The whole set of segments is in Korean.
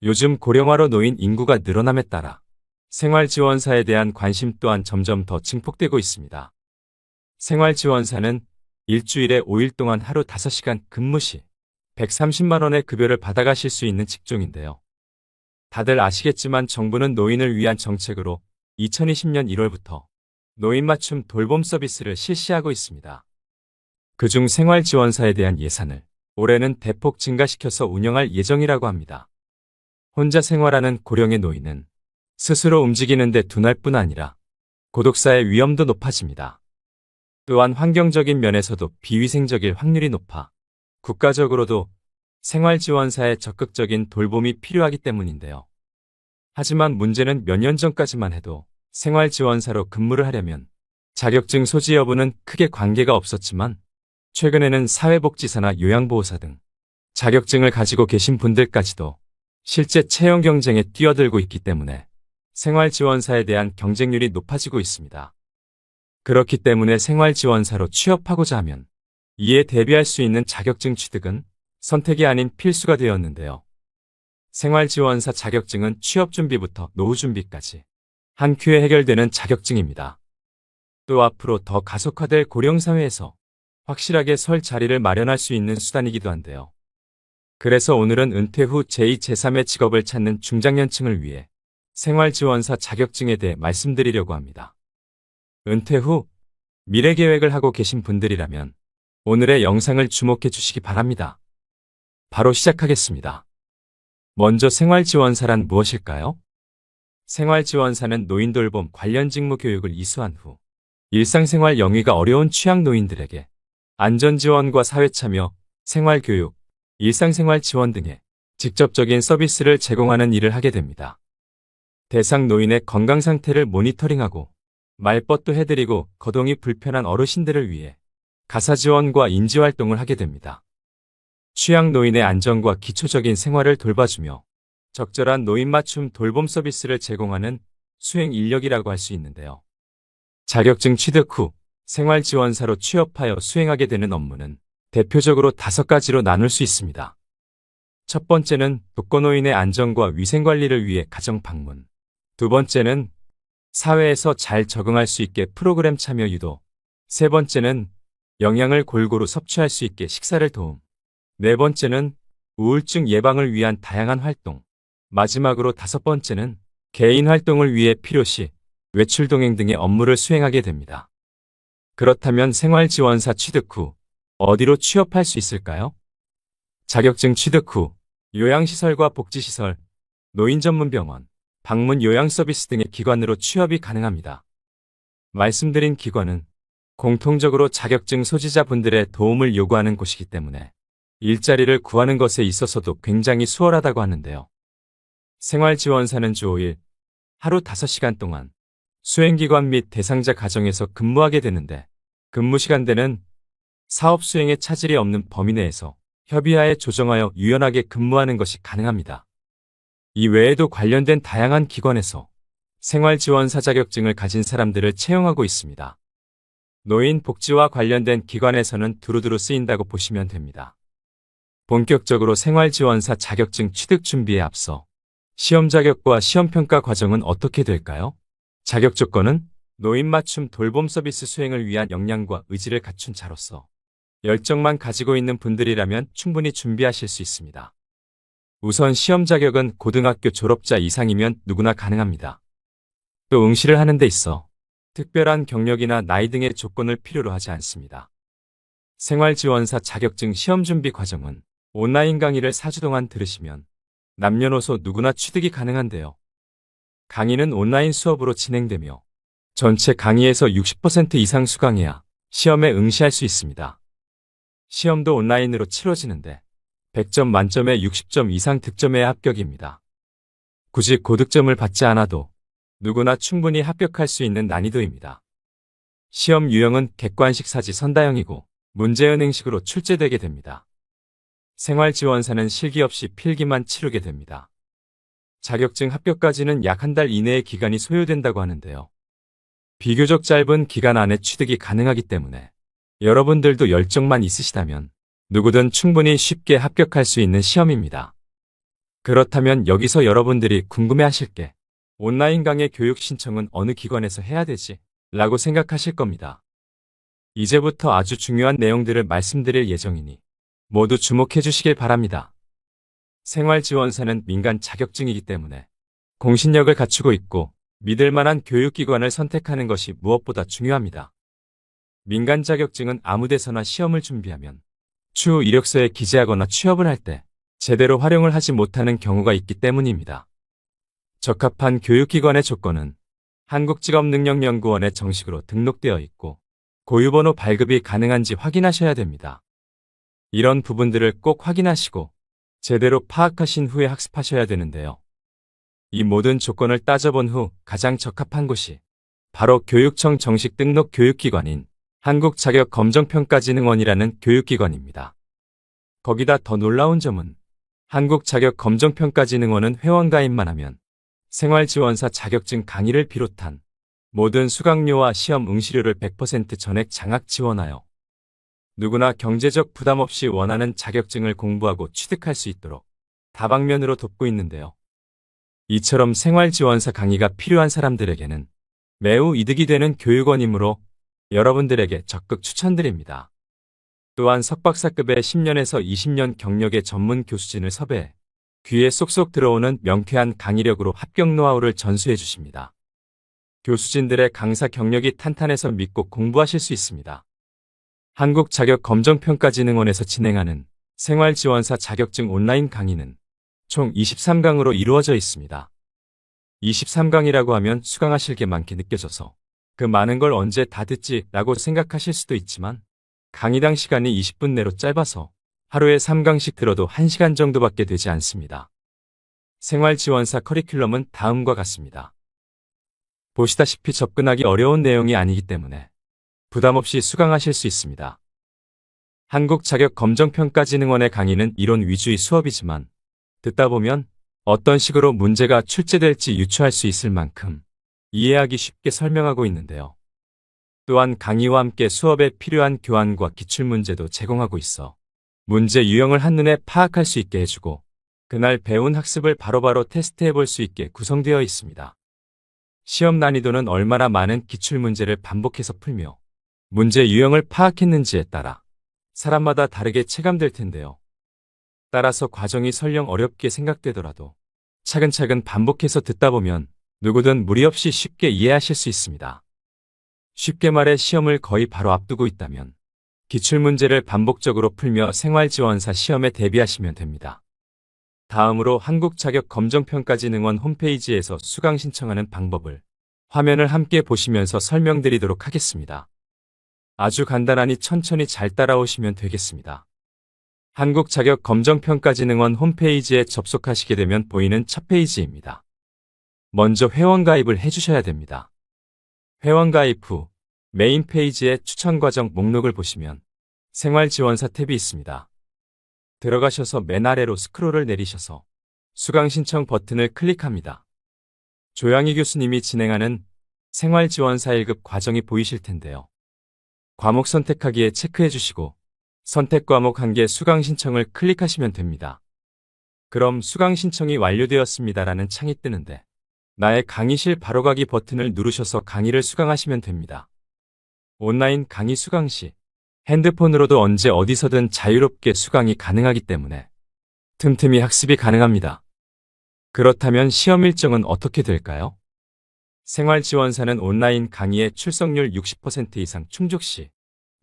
요즘 고령화로 노인 인구가 늘어남에 따라 생활지원사에 대한 관심 또한 점점 더 증폭되고 있습니다. 생활지원사는 일주일에 5일 동안 하루 5시간 근무 시 130만 원의 급여를 받아가실 수 있는 직종인데요. 다들 아시겠지만 정부는 노인을 위한 정책으로 2020년 1월부터 노인 맞춤 돌봄 서비스를 실시하고 있습니다. 그중 생활지원사에 대한 예산을 올해는 대폭 증가시켜서 운영할 예정이라고 합니다. 혼자 생활하는 고령의 노인은 스스로 움직이는데 둔할 뿐 아니라 고독사의 위험도 높아집니다. 또한 환경적인 면에서도 비위생적일 확률이 높아 국가적으로도 생활지원사의 적극적인 돌봄이 필요하기 때문인데요. 하지만 문제는 몇 년 전까지만 해도 생활지원사로 근무를 하려면 자격증 소지 여부는 크게 관계가 없었지만 최근에는 사회복지사나 요양보호사 등 자격증을 가지고 계신 분들까지도 실제 채용 경쟁에 뛰어들고 있기 때문에 생활지원사에 대한 경쟁률이 높아지고 있습니다. 그렇기 때문에 생활지원사로 취업하고자 하면 이에 대비할 수 있는 자격증 취득은 선택이 아닌 필수가 되었는데요. 생활지원사 자격증은 취업 준비부터 노후 준비까지 한 큐에 해결되는 자격증입니다. 또 앞으로 더 가속화될 고령사회에서 확실하게 설 자리를 마련할 수 있는 수단이기도 한데요. 그래서 오늘은 은퇴 후 제2, 제3의 직업을 찾는 중장년층을 위해 생활지원사 자격증에 대해 말씀드리려고 합니다. 은퇴 후 미래 계획을 하고 계신 분들이라면 오늘의 영상을 주목해 주시기 바랍니다. 바로 시작하겠습니다. 먼저 생활지원사란 무엇일까요? 생활지원사는 노인 돌봄 관련 직무 교육을 이수한 후 일상생활 영위가 어려운 취약 노인들에게 안전지원과 사회참여, 생활교육, 일상생활 지원 등의 직접적인 서비스를 제공하는 일을 하게 됩니다. 대상 노인의 건강 상태를 모니터링하고 말벗도 해드리고 거동이 불편한 어르신들을 위해 가사 지원과 인지 활동을 하게 됩니다. 취약 노인의 안전과 기초적인 생활을 돌봐주며 적절한 노인 맞춤 돌봄 서비스를 제공하는 수행 인력이라고 할 수 있는데요. 자격증 취득 후 생활지원사로 취업하여 수행하게 되는 업무는 대표적으로 5가지로 나눌 수 있습니다. 첫 번째는 독거노인의 안전과 위생관리를 위해 가정 방문. 두 번째는 사회에서 잘 적응할 수 있게 프로그램 참여 유도. 세 번째는 영양을 골고루 섭취할 수 있게 식사를 도움. 네 번째는 우울증 예방을 위한 다양한 활동. 마지막으로 5번째는 개인 활동을 위해 필요시 외출 동행 등의 업무를 수행하게 됩니다. 그렇다면 생활지원사 취득 후 어디로 취업할 수 있을까요? 자격증 취득 후 요양시설과 복지시설, 노인전문병원, 방문 요양 서비스 등의 기관으로 취업이 가능합니다. 말씀드린 기관은 공통적으로 자격증 소지자분들의 도움을 요구하는 곳이기 때문에 일자리를 구하는 것에 있어서도 굉장히 수월하다고 하는데요. 생활지원사는 주 5일, 하루 5시간 동안 수행기관 및 대상자 가정에서 근무하게 되는데 근무 시간대는 사업 수행에 차질이 없는 범위 내에서 협의하에 조정하여 유연하게 근무하는 것이 가능합니다. 이 외에도 관련된 다양한 기관에서 생활지원사 자격증을 가진 사람들을 채용하고 있습니다. 노인 복지와 관련된 기관에서는 두루두루 쓰인다고 보시면 됩니다. 본격적으로 생활지원사 자격증 취득 준비에 앞서 시험 자격과 시험평가 과정은 어떻게 될까요? 자격 조건은 노인 맞춤 돌봄 서비스 수행을 위한 역량과 의지를 갖춘 자로서 열정만 가지고 있는 분들이라면 충분히 준비하실 수 있습니다. 우선 시험 자격은 고등학교 졸업자 이상이면 누구나 가능합니다. 또 응시를 하는 데 있어 특별한 경력이나 나이 등의 조건을 필요로 하지 않습니다. 생활지원사 자격증 시험 준비 과정은 온라인 강의를 4주 동안 들으시면 남녀노소 누구나 취득이 가능한데요. 강의는 온라인 수업으로 진행되며 전체 강의에서 60% 이상 수강해야 시험에 응시할 수 있습니다. 시험도 온라인으로 치러지는데 100점 만점에 60점 이상 득점해야 합격입니다. 굳이 고득점을 받지 않아도 누구나 충분히 합격할 수 있는 난이도입니다. 시험 유형은 객관식 사지 선다형이고 문제은행식으로 출제되게 됩니다. 생활지원사는 실기 없이 필기만 치르게 됩니다. 자격증 합격까지는 약 1달 이내의 기간이 소요된다고 하는데요. 비교적 짧은 기간 안에 취득이 가능하기 때문에 여러분들도 열정만 있으시다면 누구든 충분히 쉽게 합격할 수 있는 시험입니다. 그렇다면 여기서 여러분들이 궁금해하실 게 온라인 강의 교육 신청은 어느 기관에서 해야 되지? 라고 생각하실 겁니다. 이제부터 아주 중요한 내용들을 말씀드릴 예정이니 모두 주목해 주시길 바랍니다. 생활지원사는 민간 자격증이기 때문에 공신력을 갖추고 있고 믿을 만한 교육기관을 선택하는 것이 무엇보다 중요합니다. 민간 자격증은 아무 데서나 시험을 준비하면 추후 이력서에 기재하거나 취업을 할 때 제대로 활용을 하지 못하는 경우가 있기 때문입니다. 적합한 교육기관의 조건은 한국직업능력연구원에 정식으로 등록되어 있고 고유번호 발급이 가능한지 확인하셔야 됩니다. 이런 부분들을 꼭 확인하시고 제대로 파악하신 후에 학습하셔야 되는데요. 이 모든 조건을 따져본 후 가장 적합한 곳이 바로 교육청 정식 등록 교육기관인 한국자격검정평가진흥원이라는 교육기관입니다. 거기다 더 놀라운 점은 한국자격검정평가진흥원은 회원가입만 하면 생활지원사 자격증 강의를 비롯한 모든 수강료와 시험 응시료를 100% 전액 장학 지원하여 누구나 경제적 부담 없이 원하는 자격증을 공부하고 취득할 수 있도록 다방면으로 돕고 있는데요. 이처럼 생활지원사 강의가 필요한 사람들에게는 매우 이득이 되는 교육원이므로 여러분들에게 적극 추천드립니다. 또한 석박사급의 10년에서 20년 경력의 전문 교수진을 섭외해 귀에 쏙쏙 들어오는 명쾌한 강의력으로 합격 노하우를 전수해 주십니다. 교수진들의 강사 경력이 탄탄해서 믿고 공부하실 수 있습니다. 한국자격검정평가진흥원에서 진행하는 생활지원사 자격증 온라인 강의는 총 23강으로 이루어져 있습니다. 23강이라고 하면 수강하실 게 많게 느껴져서 그 많은 걸 언제 다 듣지 라고 생각하실 수도 있지만 강의당 시간이 20분 내로 짧아서 하루에 3강씩 들어도 1시간 정도밖에 되지 않습니다. 생활지원사 커리큘럼은 다음과 같습니다. 보시다시피 접근하기 어려운 내용이 아니기 때문에 부담 없이 수강하실 수 있습니다. 한국자격검정평가진흥원의 강의는 이론 위주의 수업이지만 듣다 보면 어떤 식으로 문제가 출제될지 유추할 수 있을 만큼 이해하기 쉽게 설명하고 있는데요. 또한 강의와 함께 수업에 필요한 교환과 기출문제도 제공하고 있어 문제 유형을 한눈에 파악할 수 있게 해주고 그날 배운 학습을 바로바로 테스트해 볼 수 있게 구성되어 있습니다. 시험 난이도는 얼마나 많은 기출문제를 반복해서 풀며 문제 유형을 파악했는지에 따라 사람마다 다르게 체감될 텐데요. 따라서 과정이 설령 어렵게 생각되더라도 차근차근 반복해서 듣다 보면 누구든 무리 없이 쉽게 이해하실 수 있습니다. 쉽게 말해 시험을 거의 바로 앞두고 있다면 기출문제를 반복적으로 풀며 생활지원사 시험에 대비하시면 됩니다. 다음으로 한국자격검정평가진흥원 홈페이지에서 수강 신청하는 방법을 화면을 함께 보시면서 설명드리도록 하겠습니다. 아주 간단하니 천천히 잘 따라오시면 되겠습니다. 한국자격검정평가진흥원 홈페이지에 접속하시게 되면 보이는 첫 페이지입니다. 먼저 회원가입을 해주셔야 됩니다. 회원가입 후 메인 페이지의 추천과정 목록을 보시면 생활지원사 탭이 있습니다. 들어가셔서 맨 아래로 스크롤을 내리셔서 수강 신청 버튼을 클릭합니다. 조양희 교수님이 진행하는 생활지원사 1급 과정이 보이실 텐데요. 과목 선택하기에 체크해 주시고 선택 과목 1개 수강 신청을 클릭하시면 됩니다. 그럼 수강 신청이 완료되었습니다라는 창이 뜨는데 나의 강의실 바로가기 버튼을 누르셔서 강의를 수강하시면 됩니다. 온라인 강의 수강 시 핸드폰으로도 언제 어디서든 자유롭게 수강이 가능하기 때문에 틈틈이 학습이 가능합니다. 그렇다면 시험 일정은 어떻게 될까요? 생활지원사는 온라인 강의의 출석률 60% 이상 충족 시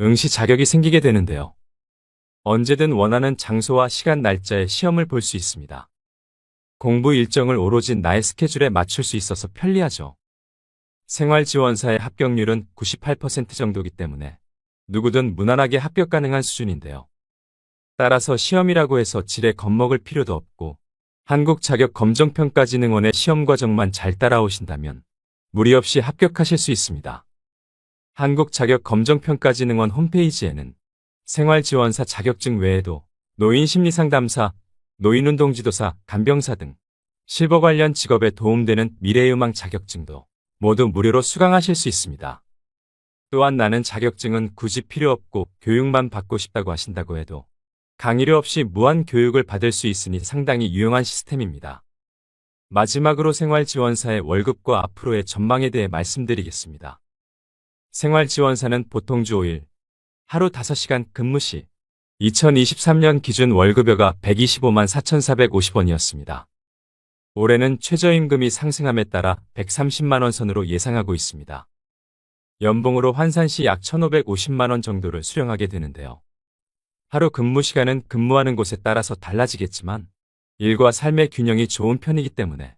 응시 자격이 생기게 되는데요. 언제든 원하는 장소와 시간 날짜에 시험을 볼 수 있습니다. 공부 일정을 오로지 나의 스케줄에 맞출 수 있어서 편리하죠. 생활지원사의 합격률은 98% 정도이기 때문에 누구든 무난하게 합격 가능한 수준인데요. 따라서 시험이라고 해서 질에 겁먹을 필요도 없고 한국자격검정평가진흥원의 시험 과정만 잘 따라오신다면 무리 없이 합격하실 수 있습니다. 한국자격검정평가진흥원 홈페이지에는 생활지원사 자격증 외에도 노인심리상담사, 노인운동지도사, 간병사 등 실버 관련 직업에 도움되는 미래의망 자격증도 모두 무료로 수강하실 수 있습니다. 또한 나는 자격증은 굳이 필요 없고 교육만 받고 싶다고 하신다고 해도 강의료 없이 무한 교육을 받을 수 있으니 상당히 유용한 시스템입니다. 마지막으로 생활지원사의 월급과 앞으로의 전망에 대해 말씀드리겠습니다. 생활지원사는 보통 주 5일, 하루 5시간 근무 시 2023년 기준 월급여가 125만 4,450원이었습니다. 올해는 최저임금이 상승함에 따라 130만 원 선으로 예상하고 있습니다. 연봉으로 환산 시 약 1,550만 원 정도를 수령하게 되는데요. 하루 근무 시간은 근무하는 곳에 따라서 달라지겠지만 일과 삶의 균형이 좋은 편이기 때문에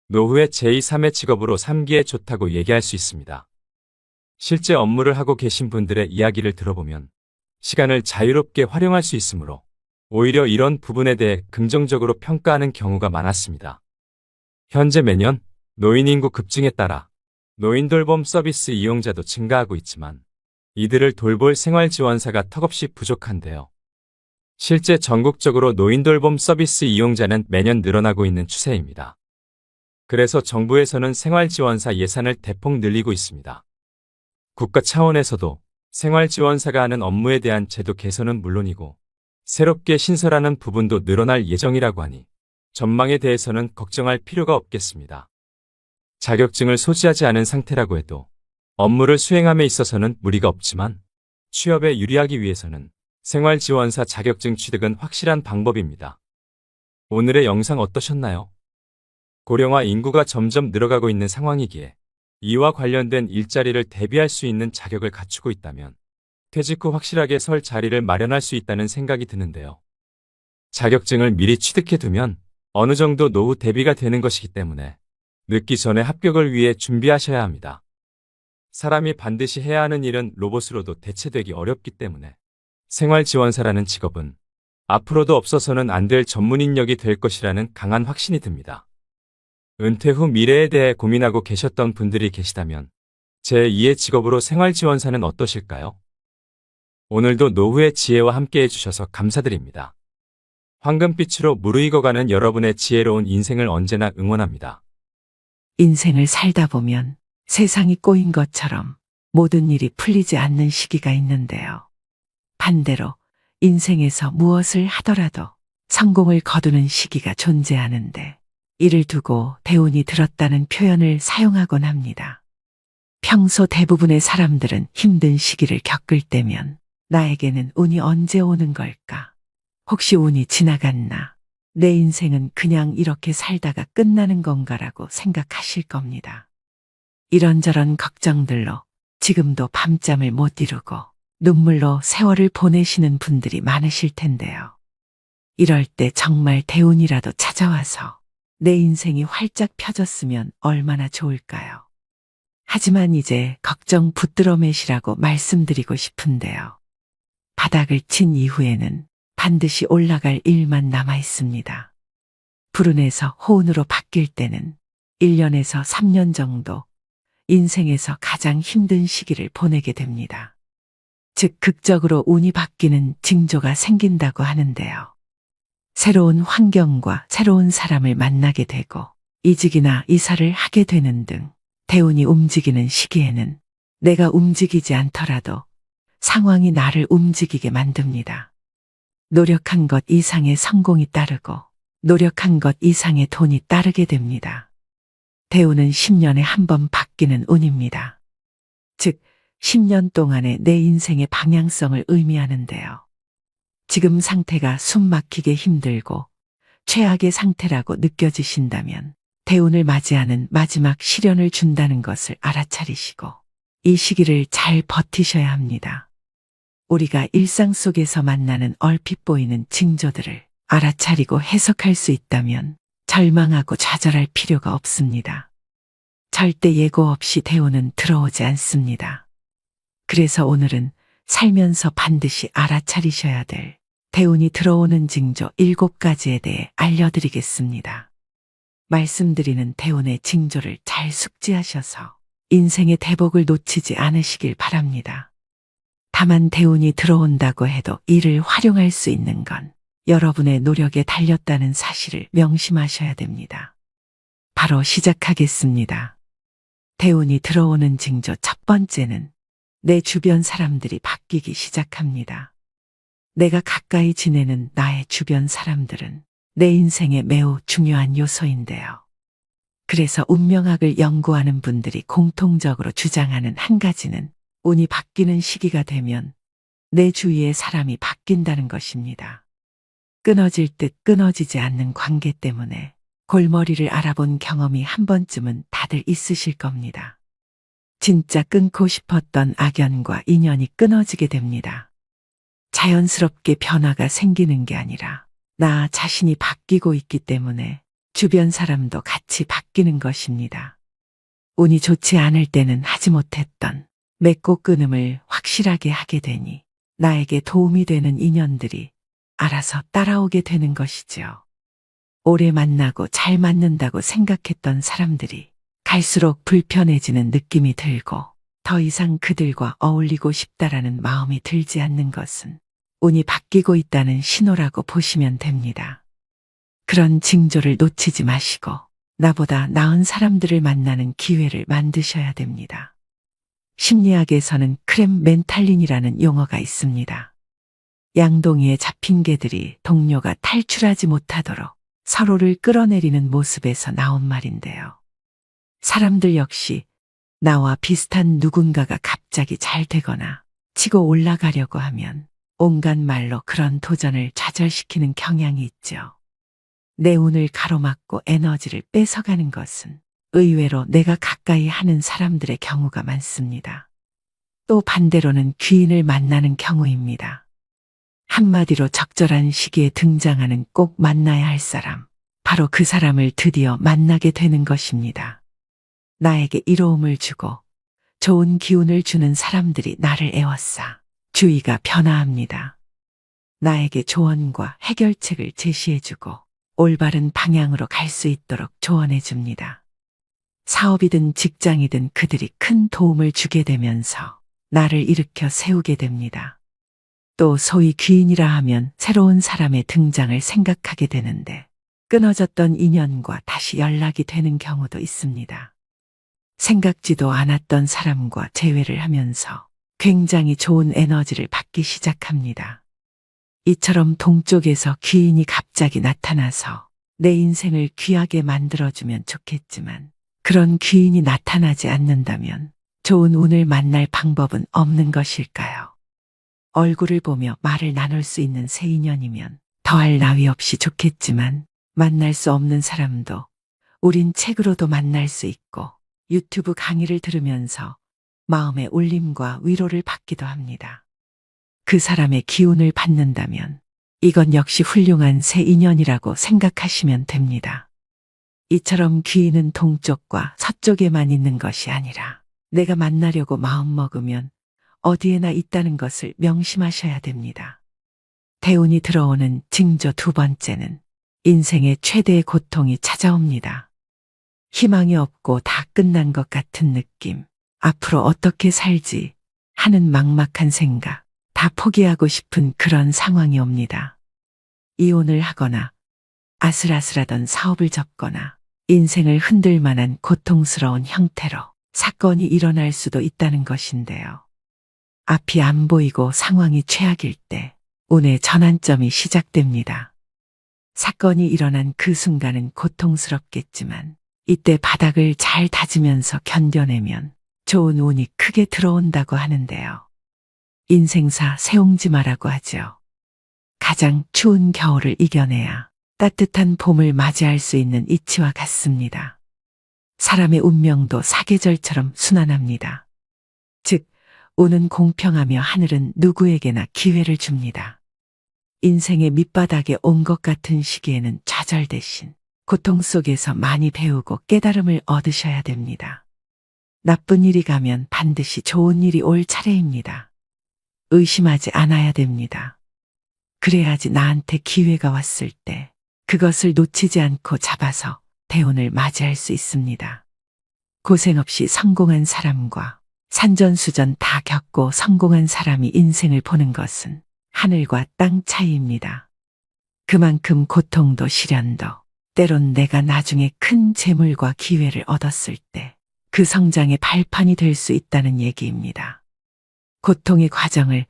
노후의 제2, 3의 직업으로 삼기에 좋다고 얘기할 수 있습니다. 실제 업무를 하고 계신 분들의 이야기를 들어보면 시간을 자유롭게 활용할 수 있으므로 오히려 이런 부분에 대해 긍정적으로 평가하는 경우가 많았습니다. 현재 매년 노인 인구 급증에 따라 노인 돌봄 서비스 이용자도 증가하고 있지만 이들을 돌볼 생활지원사가 턱없이 부족한데요. 실제 전국적으로 노인 돌봄 서비스 이용자는 매년 늘어나고 있는 추세입니다. 그래서 정부에서는 생활지원사 예산을 대폭 늘리고 있습니다. 국가 차원에서도 생활지원사가 하는 업무에 대한 제도 개선은 물론이고 새롭게 신설하는 부분도 늘어날 예정이라고 하니 전망에 대해서는 걱정할 필요가 없겠습니다. 자격증을 소지하지 않은 상태라고 해도 업무를 수행함에 있어서는 무리가 없지만 취업에 유리하기 위해서는 생활지원사 자격증 취득은 확실한 방법입니다. 오늘의 영상 어떠셨나요? 고령화 인구가 점점 늘어가고 있는 상황이기에 이와 관련된 일자리를 대비할 수 있는 자격을 갖추고 있다면 퇴직 후 확실하게 설 자리를 마련할 수 있다는 생각이 드는데요. 자격증을 미리 취득해두면 어느 정도 노후 대비가 되는 것이기 때문에 늦기 전에 합격을 위해 준비하셔야 합니다. 사람이 반드시 해야 하는 일은 로봇으로도 대체되기 어렵기 때문에 생활지원사라는 직업은 앞으로도 없어서는 안 될 전문 인력이 될 것이라는 강한 확신이 듭니다. 은퇴 후 미래에 대해 고민하고 계셨던 분들이 계시다면 제2의 직업으로 생활지원사는 어떠실까요? 오늘도 노후의 지혜와 함께 해주셔서 감사드립니다. 황금빛으로 무르익어가는 여러분의 지혜로운 인생을 언제나 응원합니다. 인생을 살다 보면 세상이 꼬인 것처럼 모든 일이 풀리지 않는 시기가 있는데요. 반대로 인생에서 무엇을 하더라도 성공을 거두는 시기가 존재하는데 이를 두고 대운이 들었다는 표현을 사용하곤 합니다. 평소 대부분의 사람들은 힘든 시기를 겪을 때면 나에게는 운이 언제 오는 걸까? 혹시 운이 지나갔나? 내 인생은 그냥 이렇게 살다가 끝나는 건가라고 생각하실 겁니다. 이런저런 걱정들로 지금도 밤잠을 못 이루고 눈물로 세월을 보내시는 분들이 많으실 텐데요. 이럴 때 정말 대운이라도 찾아와서 내 인생이 활짝 펴졌으면 얼마나 좋을까요? 하지만 이제 걱정 붙들어 매시라고 말씀드리고 싶은데요. 바닥을 친 이후에는 반드시 올라갈 일만 남아 있습니다. 불운에서 호운으로 바뀔 때는 1년에서 3년 정도 인생에서 가장 힘든 시기를 보내게 됩니다. 즉 극적으로 운이 바뀌는 징조가 생긴다고 하는데요. 새로운 환경과 새로운 사람을 만나게 되고 이직이나 이사를 하게 되는 등 대운이 움직이는 시기에는 내가 움직이지 않더라도 상황이 나를 움직이게 만듭니다. 노력한 것 이상의 성공이 따르고 노력한 것 이상의 돈이 따르게 됩니다. 대운은 10년에 한 번 바뀌는 운입니다. 즉 10년 동안의 내 인생의 방향성을 의미하는데요. 지금 상태가 숨 막히게 힘들고 최악의 상태라고 느껴지신다면 대운을 맞이하는 마지막 시련을 준다는 것을 알아차리시고 이 시기를 잘 버티셔야 합니다. 우리가 일상 속에서 만나는 얼핏 보이는 징조들을 알아차리고 해석할 수 있다면 절망하고 좌절할 필요가 없습니다. 절대 예고 없이 대운은 들어오지 않습니다. 그래서 오늘은 살면서 반드시 알아차리셔야 될 대운이 들어오는 징조 7가지에 대해 알려드리겠습니다. 말씀드리는 대운의 징조를 잘 숙지하셔서 인생의 대복을 놓치지 않으시길 바랍니다. 다만 대운이 들어온다고 해도 이를 활용할 수 있는 건 여러분의 노력에 달렸다는 사실을 명심하셔야 됩니다. 바로 시작하겠습니다. 대운이 들어오는 징조 첫 번째는 내 주변 사람들이 바뀌기 시작합니다. 내가 가까이 지내는 나의 주변 사람들은 내 인생에 매우 중요한 요소인데요. 그래서 운명학을 연구하는 분들이 공통적으로 주장하는 한 가지는 운이 바뀌는 시기가 되면 내 주위의 사람이 바뀐다는 것입니다. 끊어질 듯 끊어지지 않는 관계 때문에 골머리를 알아본 경험이 한 번쯤은 다들 있으실 겁니다. 진짜 끊고 싶었던 악연과 인연이 끊어지게 됩니다. 자연스럽게 변화가 생기는 게 아니라 나 자신이 바뀌고 있기 때문에 주변 사람도 같이 바뀌는 것입니다. 운이 좋지 않을 때는 하지 못했던 맺고 끊음을 확실하게 하게 되니 나에게 도움이 되는 인연들이 알아서 따라오게 되는 것이지요. 오래 만나고 잘 맞는다고 생각했던 사람들이 갈수록 불편해지는 느낌이 들고 더 이상 그들과 어울리고 싶다라는 마음이 들지 않는 것은 운이 바뀌고 있다는 신호라고 보시면 됩니다. 그런 징조를 놓치지 마시고 나보다 나은 사람들을 만나는 기회를 만드셔야 됩니다. 심리학에서는 크렘 멘탈린이라는 용어가 있습니다. 양동이에 잡힌 개들이 동료가 탈출하지 못하도록 서로를 끌어내리는 모습에서 나온 말인데요. 사람들 역시 나와 비슷한 누군가가 갑자기 잘 되거나 치고 올라가려고 하면 온갖 말로 그런 도전을 좌절시키는 경향이 있죠. 내 운을 가로막고 에너지를 뺏어가는 것은 의외로 내가 가까이 하는 사람들의 경우가 많습니다. 또 반대로는 귀인을 만나는 경우입니다. 한마디로 적절한 시기에 등장하는 꼭 만나야 할 사람, 바로 그 사람을 드디어 만나게 되는 것입니다. 나에게 이로움을 주고 좋은 기운을 주는 사람들이 나를 에워싸 주위가 변화합니다. 나에게 조언과 해결책을 제시해주고 올바른 방향으로 갈 수 있도록 조언해줍니다. 사업이든 직장이든 그들이 큰 도움을 주게 되면서 나를 일으켜 세우게 됩니다. 또 소위 귀인이라 하면 새로운 사람의 등장을 생각하게 되는데 끊어졌던 인연과 다시 연락이 되는 경우도 있습니다. 생각지도 않았던 사람과 재회를 하면서 굉장히 좋은 에너지를 받기 시작합니다. 이처럼 동쪽에서 귀인이 갑자기 나타나서 내 인생을 귀하게 만들어주면 좋겠지만 그런 귀인이 나타나지 않는다면 좋은 운을 만날 방법은 없는 것일까요? 얼굴을 보며 말을 나눌 수 있는 새 인연이면 더할 나위 없이 좋겠지만 만날 수 없는 사람도 우린 책으로도 만날 수 있고 유튜브 강의를 들으면서 마음의 울림과 위로를 받기도 합니다. 그 사람의 기운을 받는다면 이건 역시 훌륭한 새 인연이라고 생각하시면 됩니다. 이처럼 귀인은 동쪽과 서쪽에만 있는 것이 아니라 내가 만나려고 마음먹으면 어디에나 있다는 것을 명심하셔야 됩니다. 대운이 들어오는 징조 두 번째는 인생의 최대의 고통이 찾아옵니다. 희망이 없고 다 끝난 것 같은 느낌, 앞으로 어떻게 살지 하는 막막한 생각, 다 포기하고 싶은 그런 상황이 옵니다. 이혼을 하거나 아슬아슬하던 사업을 접거나 인생을 흔들 만한 고통스러운 형태로 사건이 일어날 수도 있다는 것인데요. 앞이 안 보이고 상황이 최악일 때 운의 전환점이 시작됩니다. 사건이 일어난 그 순간은 고통스럽겠지만 이때 바닥을 잘 다지면서 견뎌내면 좋은 운이 크게 들어온다고 하는데요. 인생사 세옹지마라고 하죠. 가장 추운 겨울을 이겨내야 따뜻한 봄을 맞이할 수 있는 이치와 같습니다. 사람의 운명도 사계절처럼 순환합니다. 즉, 운은 공평하며 하늘은 누구에게나 기회를 줍니다. 인생의 밑바닥에 온 것 같은 시기에는 좌절 대신 고통 속에서 많이 배우고 깨달음을 얻으셔야 됩니다. 나쁜 일이 가면 반드시 좋은 일이 올 차례입니다. 의심하지 않아야 됩니다. 그래야지 나한테 기회가 왔을 때 그것을 놓치지 않고 잡아서 대운을 맞이할 수 있습니다. 고생 없이 성공한 사람과 산전수전 다 겪고 성공한 사람이 인생을 보는 것은 하늘과 땅 차이입니다. 그만큼 고통도 시련도 때론 내가 나중에 큰 재물과 기회를 얻었을 때 그 성장의 발판이 될 수 있다는 얘기입니다. 고통의 과정을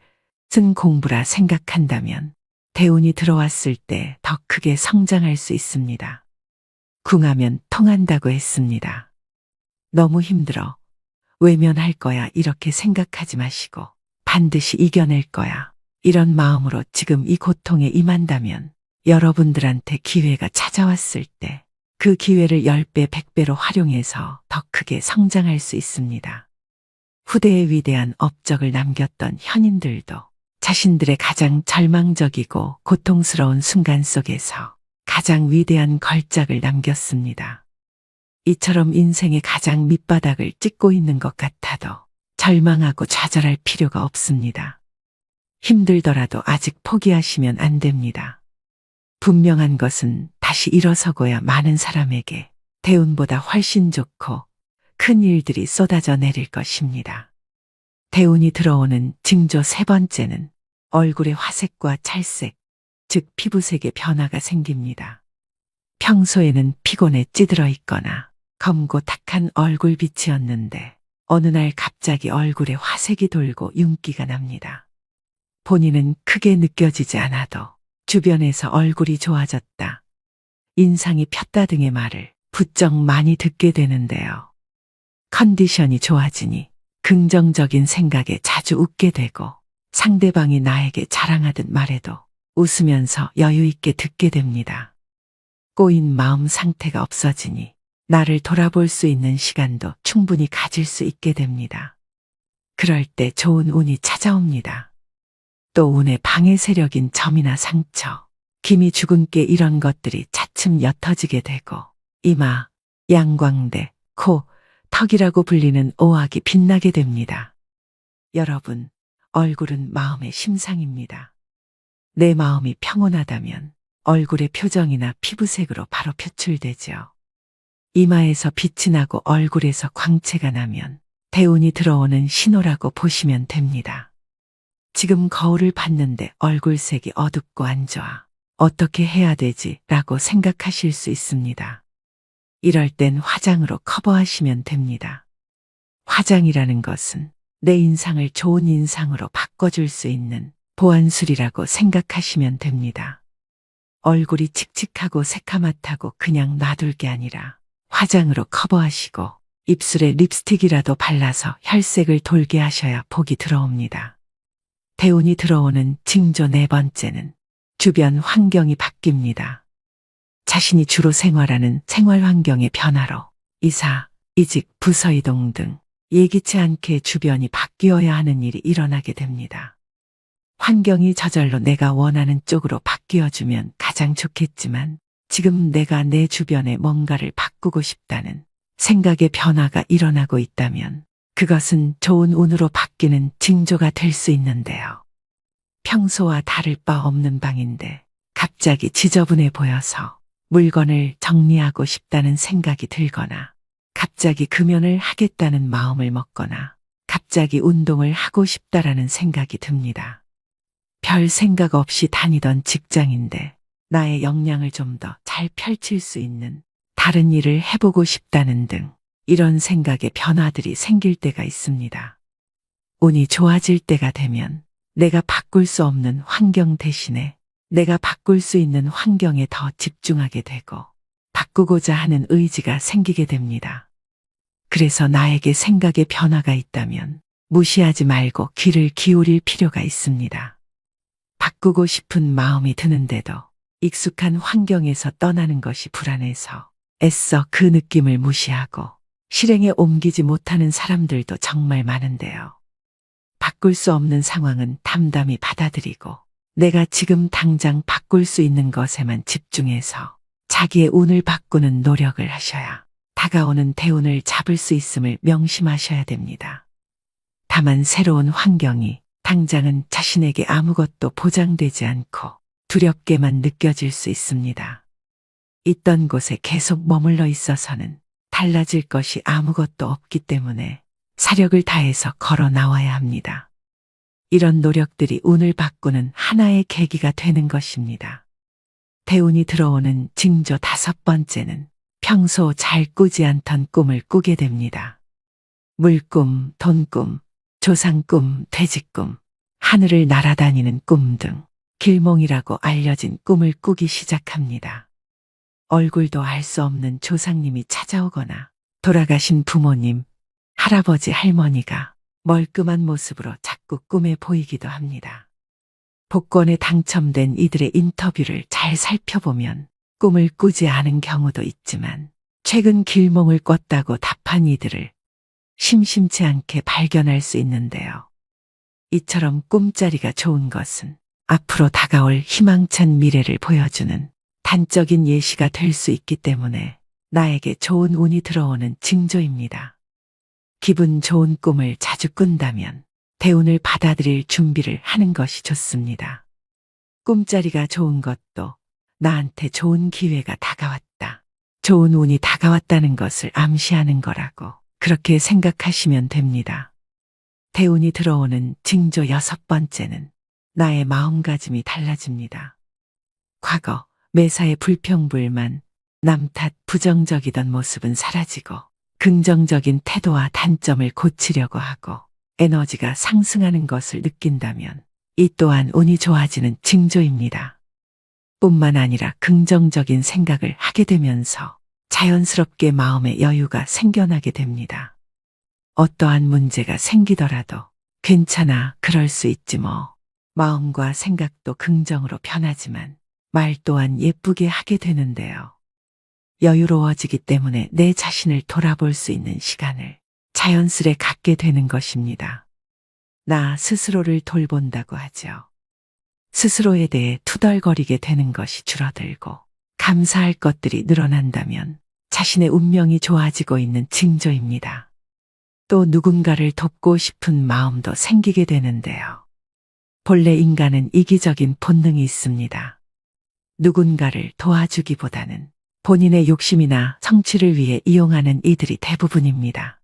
쓴 공부라 생각한다면 대운이 들어왔을 때 더 크게 성장할 수 있습니다. 궁하면 통한다고 했습니다. 너무 힘들어. 외면할 거야 이렇게 생각하지 마시고 반드시 이겨낼 거야. 이런 마음으로 지금 이 고통에 임한다면 여러분들한테 기회가 찾아왔을 때 그 기회를 10배, 100배로 활용해서 더 크게 성장할 수 있습니다. 후대에 위대한 업적을 남겼던 현인들도 자신들의 가장 절망적이고 고통스러운 순간 속에서 가장 위대한 걸작을 남겼습니다. 이처럼 인생의 가장 밑바닥을 찍고 있는 것 같아도 절망하고 좌절할 필요가 없습니다. 힘들더라도 아직 포기하시면 안 됩니다. 분명한 것은 다시 일어서고야 많은 사람에게 대운보다 훨씬 좋고 큰 일들이 쏟아져 내릴 것입니다. 대운이 들어오는 징조 세 번째는 얼굴의 화색과 찰색, 즉 피부색의 변화가 생깁니다. 평소에는 피곤에 찌들어 있거나 검고 탁한 얼굴빛이었는데 어느 날 갑자기 얼굴에 화색이 돌고 윤기가 납니다. 본인은 크게 느껴지지 않아도 주변에서 얼굴이 좋아졌다, 인상이 폈다 등의 말을 부쩍 많이 듣게 되는데요. 컨디션이 좋아지니 긍정적인 생각에 자주 웃게 되고 상대방이 나에게 자랑하듯 말해도 웃으면서 여유 있게 듣게 됩니다. 꼬인 마음 상태가 없어지니 나를 돌아볼 수 있는 시간도 충분히 가질 수 있게 됩니다. 그럴 때 좋은 운이 찾아옵니다. 또 운의 방해 세력인 점이나 상처, 기미 죽은 깨 이런 것들이 차츰 옅어지게 되고 이마, 양광대, 코, 턱이라고 불리는 오악이 빛나게 됩니다. 여러분, 얼굴은 마음의 심상입니다. 내 마음이 평온하다면 얼굴의 표정이나 피부색으로 바로 표출되죠. 이마에서 빛이 나고 얼굴에서 광채가 나면 대운이 들어오는 신호라고 보시면 됩니다. 지금 거울을 봤는데 얼굴색이 어둡고 안 좋아. 어떻게 해야 되지? 라고 생각하실 수 있습니다. 이럴 땐 화장으로 커버하시면 됩니다. 화장이라는 것은 내 인상을 좋은 인상으로 바꿔줄 수 있는 보안술이라고 생각하시면 됩니다. 얼굴이 칙칙하고 새카맣다고 그냥 놔둘 게 아니라 화장으로 커버하시고 입술에 립스틱이라도 발라서 혈색을 돌게 하셔야 복이 들어옵니다. 대운이 들어오는 징조 네 번째는 주변 환경이 바뀝니다. 자신이 주로 생활하는 생활 환경의 변화로 이사, 이직, 부서 이동 등 예기치 않게 주변이 바뀌어야 하는 일이 일어나게 됩니다. 환경이 저절로 내가 원하는 쪽으로 바뀌어주면 가장 좋겠지만 지금 내가 내 주변에 뭔가를 바꾸고 싶다는 생각의 변화가 일어나고 있다면 그것은 좋은 운으로 바뀌는 징조가 될 수 있는데요. 평소와 다를 바 없는 방인데 갑자기 지저분해 보여서 물건을 정리하고 싶다는 생각이 들거나 갑자기 금연을 하겠다는 마음을 먹거나 갑자기 운동을 하고 싶다라는 생각이 듭니다. 별 생각 없이 다니던 직장인데 나의 역량을 좀 더 잘 펼칠 수 있는 다른 일을 해보고 싶다는 등 이런 생각의 변화들이 생길 때가 있습니다. 운이 좋아질 때가 되면 내가 바꿀 수 없는 환경 대신에 내가 바꿀 수 있는 환경에 더 집중하게 되고 바꾸고자 하는 의지가 생기게 됩니다. 그래서 나에게 생각의 변화가 있다면 무시하지 말고 귀를 기울일 필요가 있습니다. 바꾸고 싶은 마음이 드는데도 익숙한 환경에서 떠나는 것이 불안해서 애써 그 느낌을 무시하고 실행에 옮기지 못하는 사람들도 정말 많은데요. 바꿀 수 없는 상황은 담담히 받아들이고 내가 지금 당장 바꿀 수 있는 것에만 집중해서 자기의 운을 바꾸는 노력을 하셔야 다가오는 대운을 잡을 수 있음을 명심하셔야 됩니다. 다만 새로운 환경이 당장은 자신에게 아무것도 보장되지 않고 두렵게만 느껴질 수 있습니다. 있던 곳에 계속 머물러 있어서는 달라질 것이 아무것도 없기 때문에 사력을 다해서 걸어 나와야 합니다. 이런 노력들이 운을 바꾸는 하나의 계기가 되는 것입니다. 대운이 들어오는 징조 다섯 번째는 평소 잘 꾸지 않던 꿈을 꾸게 됩니다. 물꿈, 돈꿈, 조상꿈, 돼지꿈, 하늘을 날아다니는 꿈 등 길몽이라고 알려진 꿈을 꾸기 시작합니다. 얼굴도 알 수 없는 조상님이 찾아오거나 돌아가신 부모님, 할아버지, 할머니가 멀끔한 모습으로 자꾸 꿈에 보이기도 합니다. 복권에 당첨된 이들의 인터뷰를 잘 살펴보면 꿈을 꾸지 않은 경우도 있지만 최근 길몽을 꿨다고 답한 이들을 심심치 않게 발견할 수 있는데요. 이처럼 꿈자리가 좋은 것은 앞으로 다가올 희망찬 미래를 보여주는 단적인 예시가 될 수 있기 때문에 나에게 좋은 운이 들어오는 징조입니다. 기분 좋은 꿈을 자주 꾼다면 대운을 받아들일 준비를 하는 것이 좋습니다. 꿈자리가 좋은 것도 나한테 좋은 기회가 다가왔다, 좋은 운이 다가왔다는 것을 암시하는 거라고 그렇게 생각하시면 됩니다. 대운이 들어오는 징조 6번째는 나의 마음가짐이 달라집니다. 과거 매사에 불평불만, 남 탓, 부정적이던 모습은 사라지고 긍정적인 태도와 단점을 고치려고 하고 에너지가 상승하는 것을 느낀다면 이 또한 운이 좋아지는 징조입니다. 뿐만 아니라 긍정적인 생각을 하게 되면서 자연스럽게 마음의 여유가 생겨나게 됩니다. 어떠한 문제가 생기더라도 괜찮아, 그럴 수 있지 뭐. 마음과 생각도 긍정으로 변하지만 말 또한 예쁘게 하게 되는데요. 여유로워지기 때문에 내 자신을 돌아볼 수 있는 시간을 자연스레 갖게 되는 것입니다. 나 스스로를 돌본다고 하죠. 스스로에 대해 투덜거리게 되는 것이 줄어들고 감사할 것들이 늘어난다면 자신의 운명이 좋아지고 있는 징조입니다. 또 누군가를 돕고 싶은 마음도 생기게 되는데요. 본래 인간은 이기적인 본능이 있습니다. 누군가를 도와주기보다는 본인의 욕심이나 성취를 위해 이용하는 이들이 대부분입니다.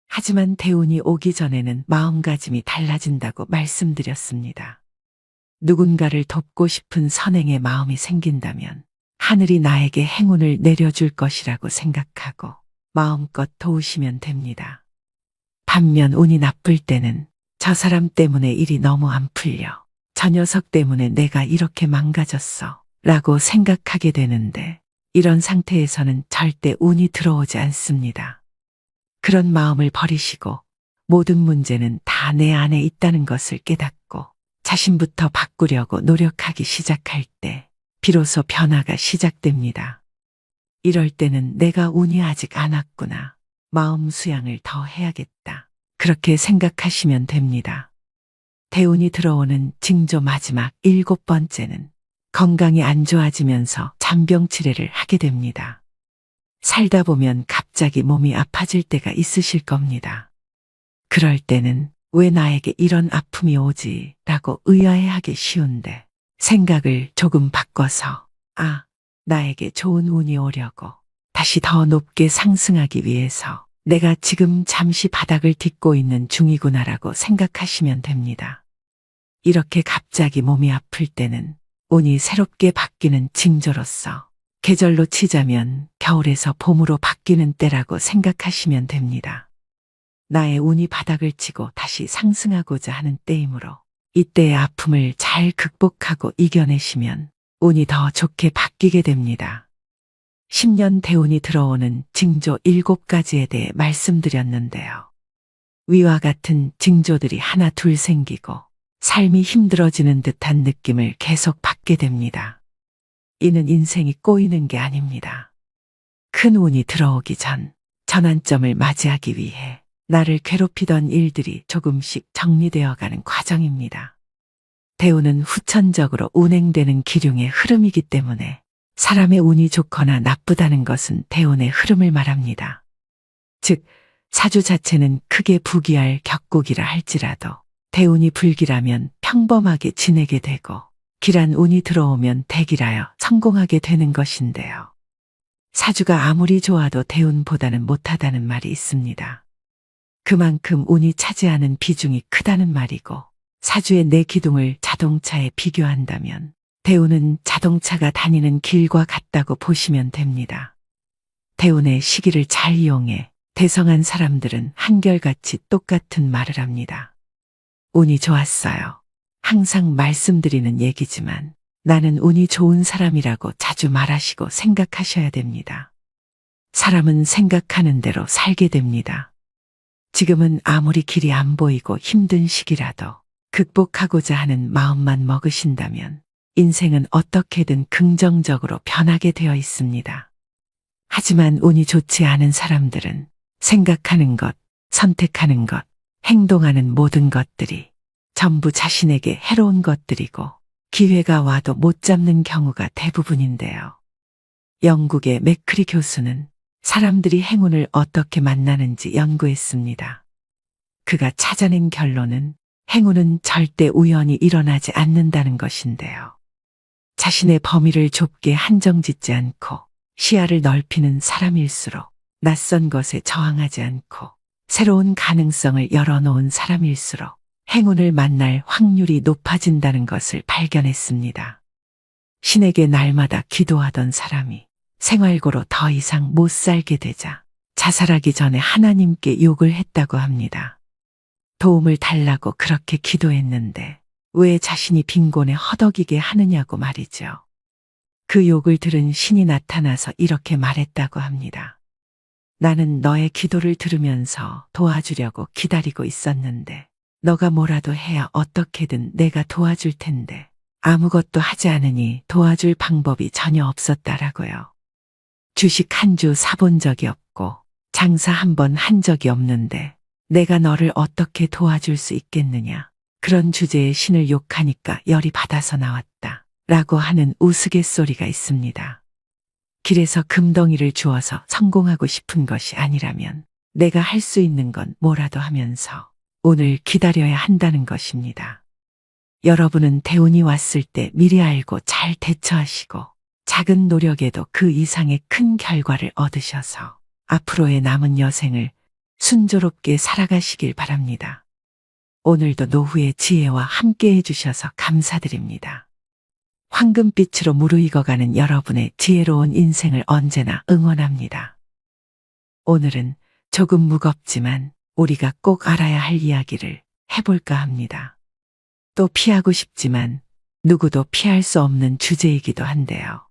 하지만 대운이 오기 전에는 마음가짐이 달라진다고 말씀드렸습니다. 누군가를 돕고 싶은 선행의 마음이 생긴다면 하늘이 나에게 행운을 내려줄 것이라고 생각하고 마음껏 도우시면 됩니다. 반면 운이 나쁠 때는 저 사람 때문에 일이 너무 안 풀려, 저 녀석 때문에 내가 이렇게 망가졌어 라고 생각하게 되는데 이런 상태에서는 절대 운이 들어오지 않습니다. 그런 마음을 버리시고 모든 문제는 다 내 안에 있다는 것을 깨닫고 자신부터 바꾸려고 노력하기 시작할 때 비로소 변화가 시작됩니다. 이럴 때는 내가 운이 아직 안 왔구나, 마음 수양을 더 해야겠다, 그렇게 생각하시면 됩니다. 대운이 들어오는 징조 마지막 7번째는 건강이 안 좋아지면서 잔병치레를 하게 됩니다. 살다 보면 갑자기 몸이 아파질 때가 있으실 겁니다. 그럴 때는 왜 나에게 이런 아픔이 오지? 라고 의아해하기 쉬운데 생각을 조금 바꿔서 나에게 좋은 운이 오려고 다시 더 높게 상승하기 위해서 내가 지금 잠시 바닥을 딛고 있는 중이구나라고 생각하시면 됩니다. 이렇게 갑자기 몸이 아플 때는 운이 새롭게 바뀌는 징조로서 계절로 치자면 겨울에서 봄으로 바뀌는 때라고 생각하시면 됩니다. 나의 운이 바닥을 치고 다시 상승하고자 하는 때이므로 이때의 아픔을 잘 극복하고 이겨내시면 운이 더 좋게 바뀌게 됩니다. 10년 대운이 들어오는 징조 7가지에 대해 말씀드렸는데요. 위와 같은 징조들이 하나 둘 생기고 삶이 힘들어지는 듯한 느낌을 계속 받게 됩니다. 이는 인생이 꼬이는 게 아닙니다. 큰 운이 들어오기 전 전환점을 맞이하기 위해 나를 괴롭히던 일들이 조금씩 정리되어가는 과정입니다. 대운은 후천적으로 운행되는 기륭의 흐름이기 때문에 사람의 운이 좋거나 나쁘다는 것은 대운의 흐름을 말합니다. 즉, 사주 자체는 크게 부귀할 격국이라 할지라도 대운이 불길하면 평범하게 지내게 되고 길한 운이 들어오면 대길하여 성공하게 되는 것인데요. 사주가 아무리 좋아도 대운보다는 못하다는 말이 있습니다. 그만큼 운이 차지하는 비중이 크다는 말이고 사주의 내 기둥을 자동차에 비교한다면 대운은 자동차가 다니는 길과 같다고 보시면 됩니다. 대운의 시기를 잘 이용해 대성한 사람들은 한결같이 똑같은 말을 합니다. 운이 좋았어요. 항상 말씀드리는 얘기지만 나는 운이 좋은 사람이라고 자주 말하시고 생각하셔야 됩니다. 사람은 생각하는 대로 살게 됩니다. 지금은 아무리 길이 안 보이고 힘든 시기라도 극복하고자 하는 마음만 먹으신다면 인생은 어떻게든 긍정적으로 변하게 되어 있습니다. 하지만 운이 좋지 않은 사람들은 생각하는 것, 선택하는 것, 행동하는 모든 것들이 전부 자신에게 해로운 것들이고 기회가 와도 못 잡는 경우가 대부분인데요. 영국의 맥크리 교수는 사람들이 행운을 어떻게 만나는지 연구했습니다. 그가 찾아낸 결론은 행운은 절대 우연히 일어나지 않는다는 것인데요. 자신의 범위를 좁게 한정짓지 않고 시야를 넓히는 사람일수록 낯선 것에 저항하지 않고 새로운 가능성을 열어놓은 사람일수록 행운을 만날 확률이 높아진다는 것을 발견했습니다. 신에게 날마다 기도하던 사람이 생활고로 더 이상 못 살게 되자 자살하기 전에 하나님께 욕을 했다고 합니다. 도움을 달라고 그렇게 기도했는데 왜 자신이 빈곤에 허덕이게 하느냐고 말이죠. 그 욕을 들은 신이 나타나서 이렇게 말했다고 합니다. 나는 너의 기도를 들으면서 도와주려고 기다리고 있었는데 너가 뭐라도 해야 어떻게든 내가 도와줄 텐데 아무것도 하지 않으니 도와줄 방법이 전혀 없었다라고요. 주식 한 주 사본 적이 없고 장사 한 번 한 적이 없는데 내가 너를 어떻게 도와줄 수 있겠느냐. 그런 주제의 신을 욕하니까 열이 받아서 나왔다. 라고 하는 우스갯소리가 있습니다. 길에서 금덩이를 주어서 성공하고 싶은 것이 아니라면 내가 할 수 있는 건 뭐라도 하면서 오늘 기다려야 한다는 것입니다. 여러분은 대운이 왔을 때 미리 알고 잘 대처하시고 작은 노력에도 그 이상의 큰 결과를 얻으셔서 앞으로의 남은 여생을 순조롭게 살아가시길 바랍니다. 오늘도 노후의 지혜와 함께 해주셔서 감사드립니다. 황금빛으로 무르익어가는 여러분의 지혜로운 인생을 언제나 응원합니다. 오늘은 조금 무겁지만 우리가 꼭 알아야 할 이야기를 해볼까 합니다. 또 피하고 싶지만 누구도 피할 수 없는 주제이기도 한데요.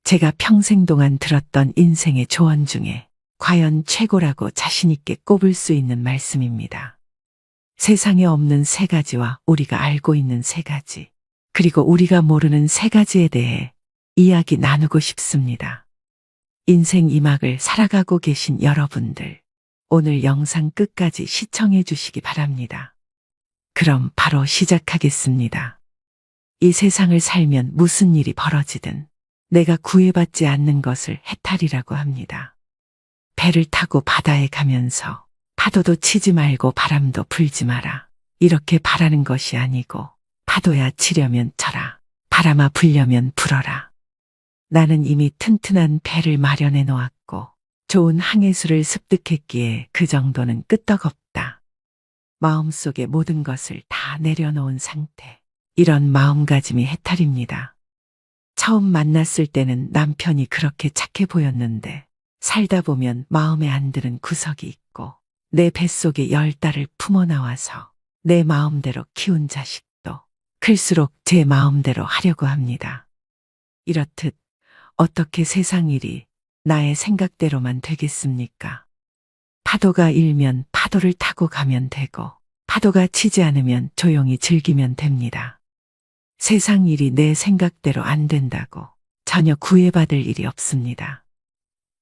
제가 평생 동안 들었던 인생의 조언 중에 과연 최고라고 자신있게 꼽을 수 있는 말씀입니다. 세상에 없는 세 가지와 우리가 알고 있는 세 가지, 그리고 우리가 모르는 세 가지에 대해 이야기 나누고 싶습니다. 인생 2막을 살아가고 계신 여러분들, 오늘 영상 끝까지 시청해 주시기 바랍니다. 그럼 바로 시작하겠습니다. 이 세상을 살면 무슨 일이 벌어지든 내가 구애받지 않는 것을 해탈이라고 합니다. 배를 타고 바다에 가면서 파도도 치지 말고 바람도 불지 마라. 이렇게 바라는 것이 아니고 파도야 치려면 쳐라. 바람아 불려면 불어라. 나는 이미 튼튼한 배를 마련해 놓았고 좋은 항해수를 습득했기에 그 정도는 끄떡없다. 마음속에 모든 것을 다 내려놓은 상태. 이런 마음가짐이 해탈입니다. 처음 만났을 때는 남편이 그렇게 착해 보였는데 살다 보면 마음에 안 드는 구석이 있고 내 뱃속에 10달을 품어 나와서 내 마음대로 키운 자식도 클수록 제 마음대로 하려고 합니다. 이렇듯 어떻게 세상 일이 나의 생각대로만 되겠습니까? 파도가 일면 파도를 타고 가면 되고 파도가 치지 않으면 조용히 즐기면 됩니다. 세상 일이 내 생각대로 안 된다고 전혀 구애받을 일이 없습니다.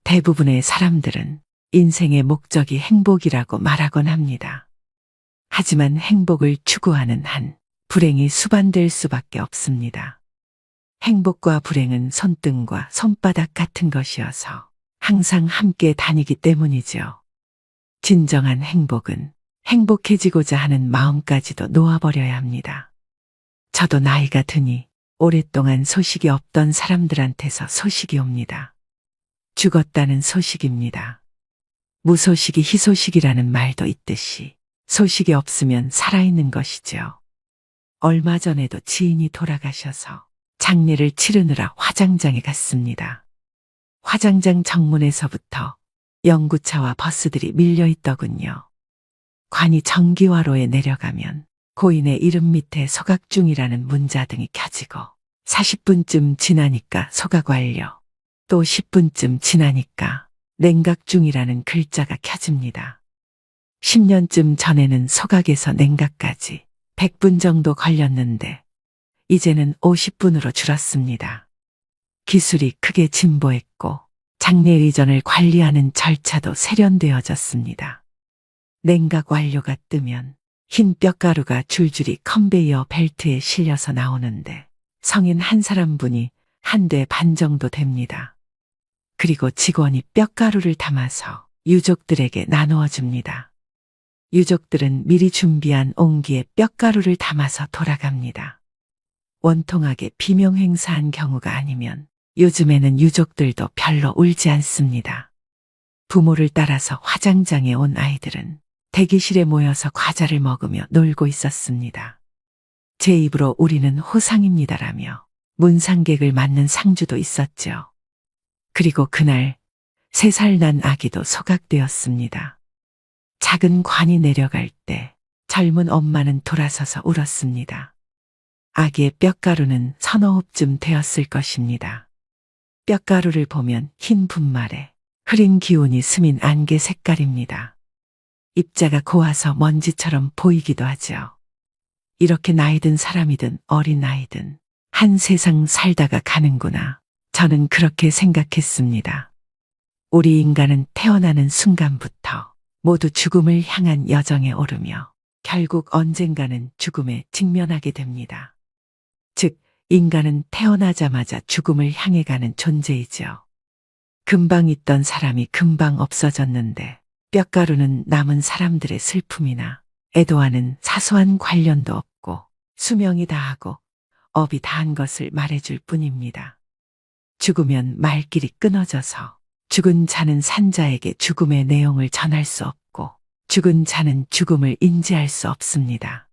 대부분의 사람들은 인생의 목적이 행복이라고 말하곤 합니다. 하지만 행복을 추구하는 한 불행이 수반될 수밖에 없습니다. 행복과 불행은 손등과 손바닥 같은 것이어서 항상 함께 다니기 때문이죠. 진정한 행복은 행복해지고자 하는 마음까지도 놓아버려야 합니다. 저도 나이가 드니 오랫동안 소식이 없던 사람들한테서 소식이 옵니다. 죽었다는 소식입니다. 무소식이 희소식이라는 말도 있듯이 소식이 없으면 살아있는 것이죠. 얼마 전에도 지인이 돌아가셔서 장례를 치르느라 화장장에 갔습니다. 화장장 정문에서부터 연구차와 버스들이 밀려 있더군요. 관이 정기화로에 내려가면 고인의 이름 밑에 소각중이라는 문자등이 켜지고 40분쯤 지나니까 소각 완료. 또 10분쯤 지나니까 냉각 중이라는 글자가 켜집니다. 10년쯤 전에는 소각에서 냉각까지 100분 정도 걸렸는데 이제는 50분으로 줄었습니다. 기술이 크게 진보했고 장례 의전을 관리하는 절차도 세련되어졌습니다. 냉각 완료가 뜨면 흰 뼈가루가 줄줄이 컨베이어 벨트에 실려서 나오는데 성인 한 사람분이 한 대 반 정도 됩니다. 그리고 직원이 뼈가루를 담아서 유족들에게 나누어 줍니다. 유족들은 미리 준비한 옹기에 뼈가루를 담아서 돌아갑니다. 원통하게 비명 행사한 경우가 아니면 요즘에는 유족들도 별로 울지 않습니다. 부모를 따라서 화장장에 온 아이들은 대기실에 모여서 과자를 먹으며 놀고 있었습니다. 제 입으로 우리는 호상입니다라며 문상객을 맞는 상주도 있었죠. 그리고 그날 3살 난 아기도 소각되었습니다. 작은 관이 내려갈 때 젊은 엄마는 돌아서서 울었습니다. 아기의 뼈가루는 서너 홉쯤 되었을 것입니다. 뼈가루를 보면 흰 분말에 흐린 기운이 스민 안개 색깔입니다. 입자가 고와서 먼지처럼 보이기도 하죠. 이렇게 나이든 사람이든 어린아이든 한 세상 살다가 가는구나. 저는 그렇게 생각했습니다. 우리 인간은 태어나는 순간부터 모두 죽음을 향한 여정에 오르며 결국 언젠가는 죽음에 직면하게 됩니다. 즉, 인간은 태어나자마자 죽음을 향해 가는 존재이죠. 금방 있던 사람이 금방 없어졌는데 뼈가루는 남은 사람들의 슬픔이나 애도와는 사소한 관련도 없고 수명이 다하고 업이 다한 것을 말해줄 뿐입니다. 죽으면 말길이 끊어져서 죽은 자는 산자에게 죽음의 내용을 전할 수 없고 죽은 자는 죽음을 인지할 수 없습니다.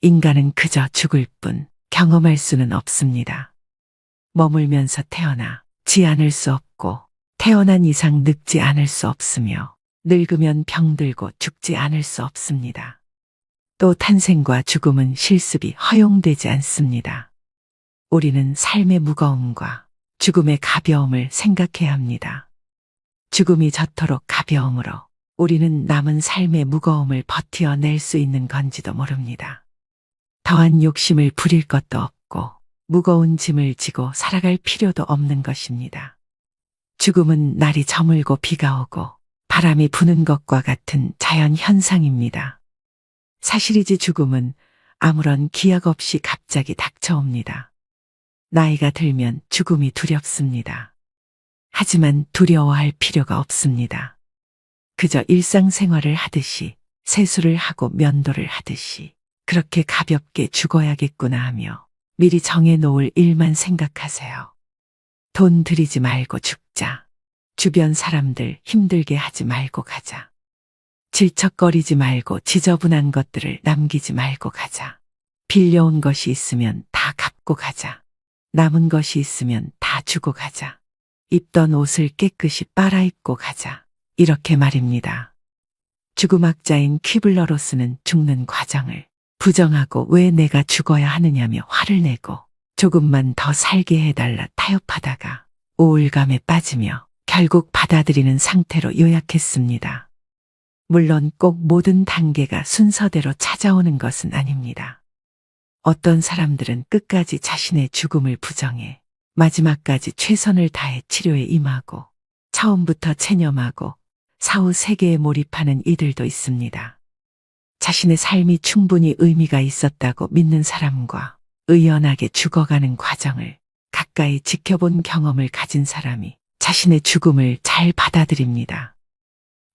인간은 그저 죽을 뿐 경험할 수는 없습니다. 머물면서 태어나지 않을 수 없고 태어난 이상 늙지 않을 수 없으며 늙으면 병들고 죽지 않을 수 없습니다. 또 탄생과 죽음은 실습이 허용되지 않습니다. 우리는 삶의 무거움과 죽음의 가벼움을 생각해야 합니다. 죽음이 저토록 가벼움으로 우리는 남은 삶의 무거움을 버티어낼 수 있는 건지도 모릅니다. 더한 욕심을 부릴 것도 없고 무거운 짐을 지고 살아갈 필요도 없는 것입니다. 죽음은 날이 저물고 비가 오고 바람이 부는 것과 같은 자연 현상입니다. 사실이지 죽음은 아무런 기약 없이 갑자기 닥쳐옵니다. 나이가 들면 죽음이 두렵습니다. 하지만 두려워할 필요가 없습니다. 그저 일상생활을 하듯이 세수를 하고 면도를 하듯이 그렇게 가볍게 죽어야겠구나 하며 미리 정해놓을 일만 생각하세요. 돈 들이지 말고 죽자. 주변 사람들 힘들게 하지 말고 가자. 질척거리지 말고 지저분한 것들을 남기지 말고 가자. 빌려온 것이 있으면 다 갚고 가자. 남은 것이 있으면 다 주고 가자. 입던 옷을 깨끗이 빨아입고 가자. 이렇게 말입니다. 죽음학자인 퀴블러로스는 죽는 과정을 부정하고 왜 내가 죽어야 하느냐며 화를 내고 조금만 더 살게 해달라 타협하다가 우울감에 빠지며 결국 받아들이는 상태로 요약했습니다. 물론 꼭 모든 단계가 순서대로 찾아오는 것은 아닙니다. 어떤 사람들은 끝까지 자신의 죽음을 부정해 마지막까지 최선을 다해 치료에 임하고 처음부터 체념하고 사후 세계에 몰입하는 이들도 있습니다. 자신의 삶이 충분히 의미가 있었다고 믿는 사람과 의연하게 죽어가는 과정을 가까이 지켜본 경험을 가진 사람이 자신의 죽음을 잘 받아들입니다.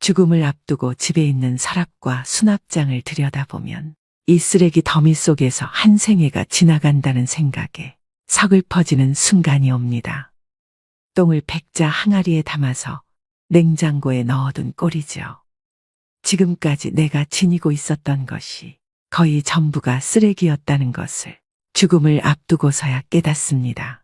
죽음을 앞두고 집에 있는 서랍과 수납장을 들여다보면 이 쓰레기 더미 속에서 한 생애가 지나간다는 생각에 서글퍼지는 순간이 옵니다. 똥을 백자 항아리에 담아서 냉장고에 넣어둔 꼴이죠. 지금까지 내가 지니고 있었던 것이 거의 전부가 쓰레기였다는 것을 죽음을 앞두고서야 깨닫습니다.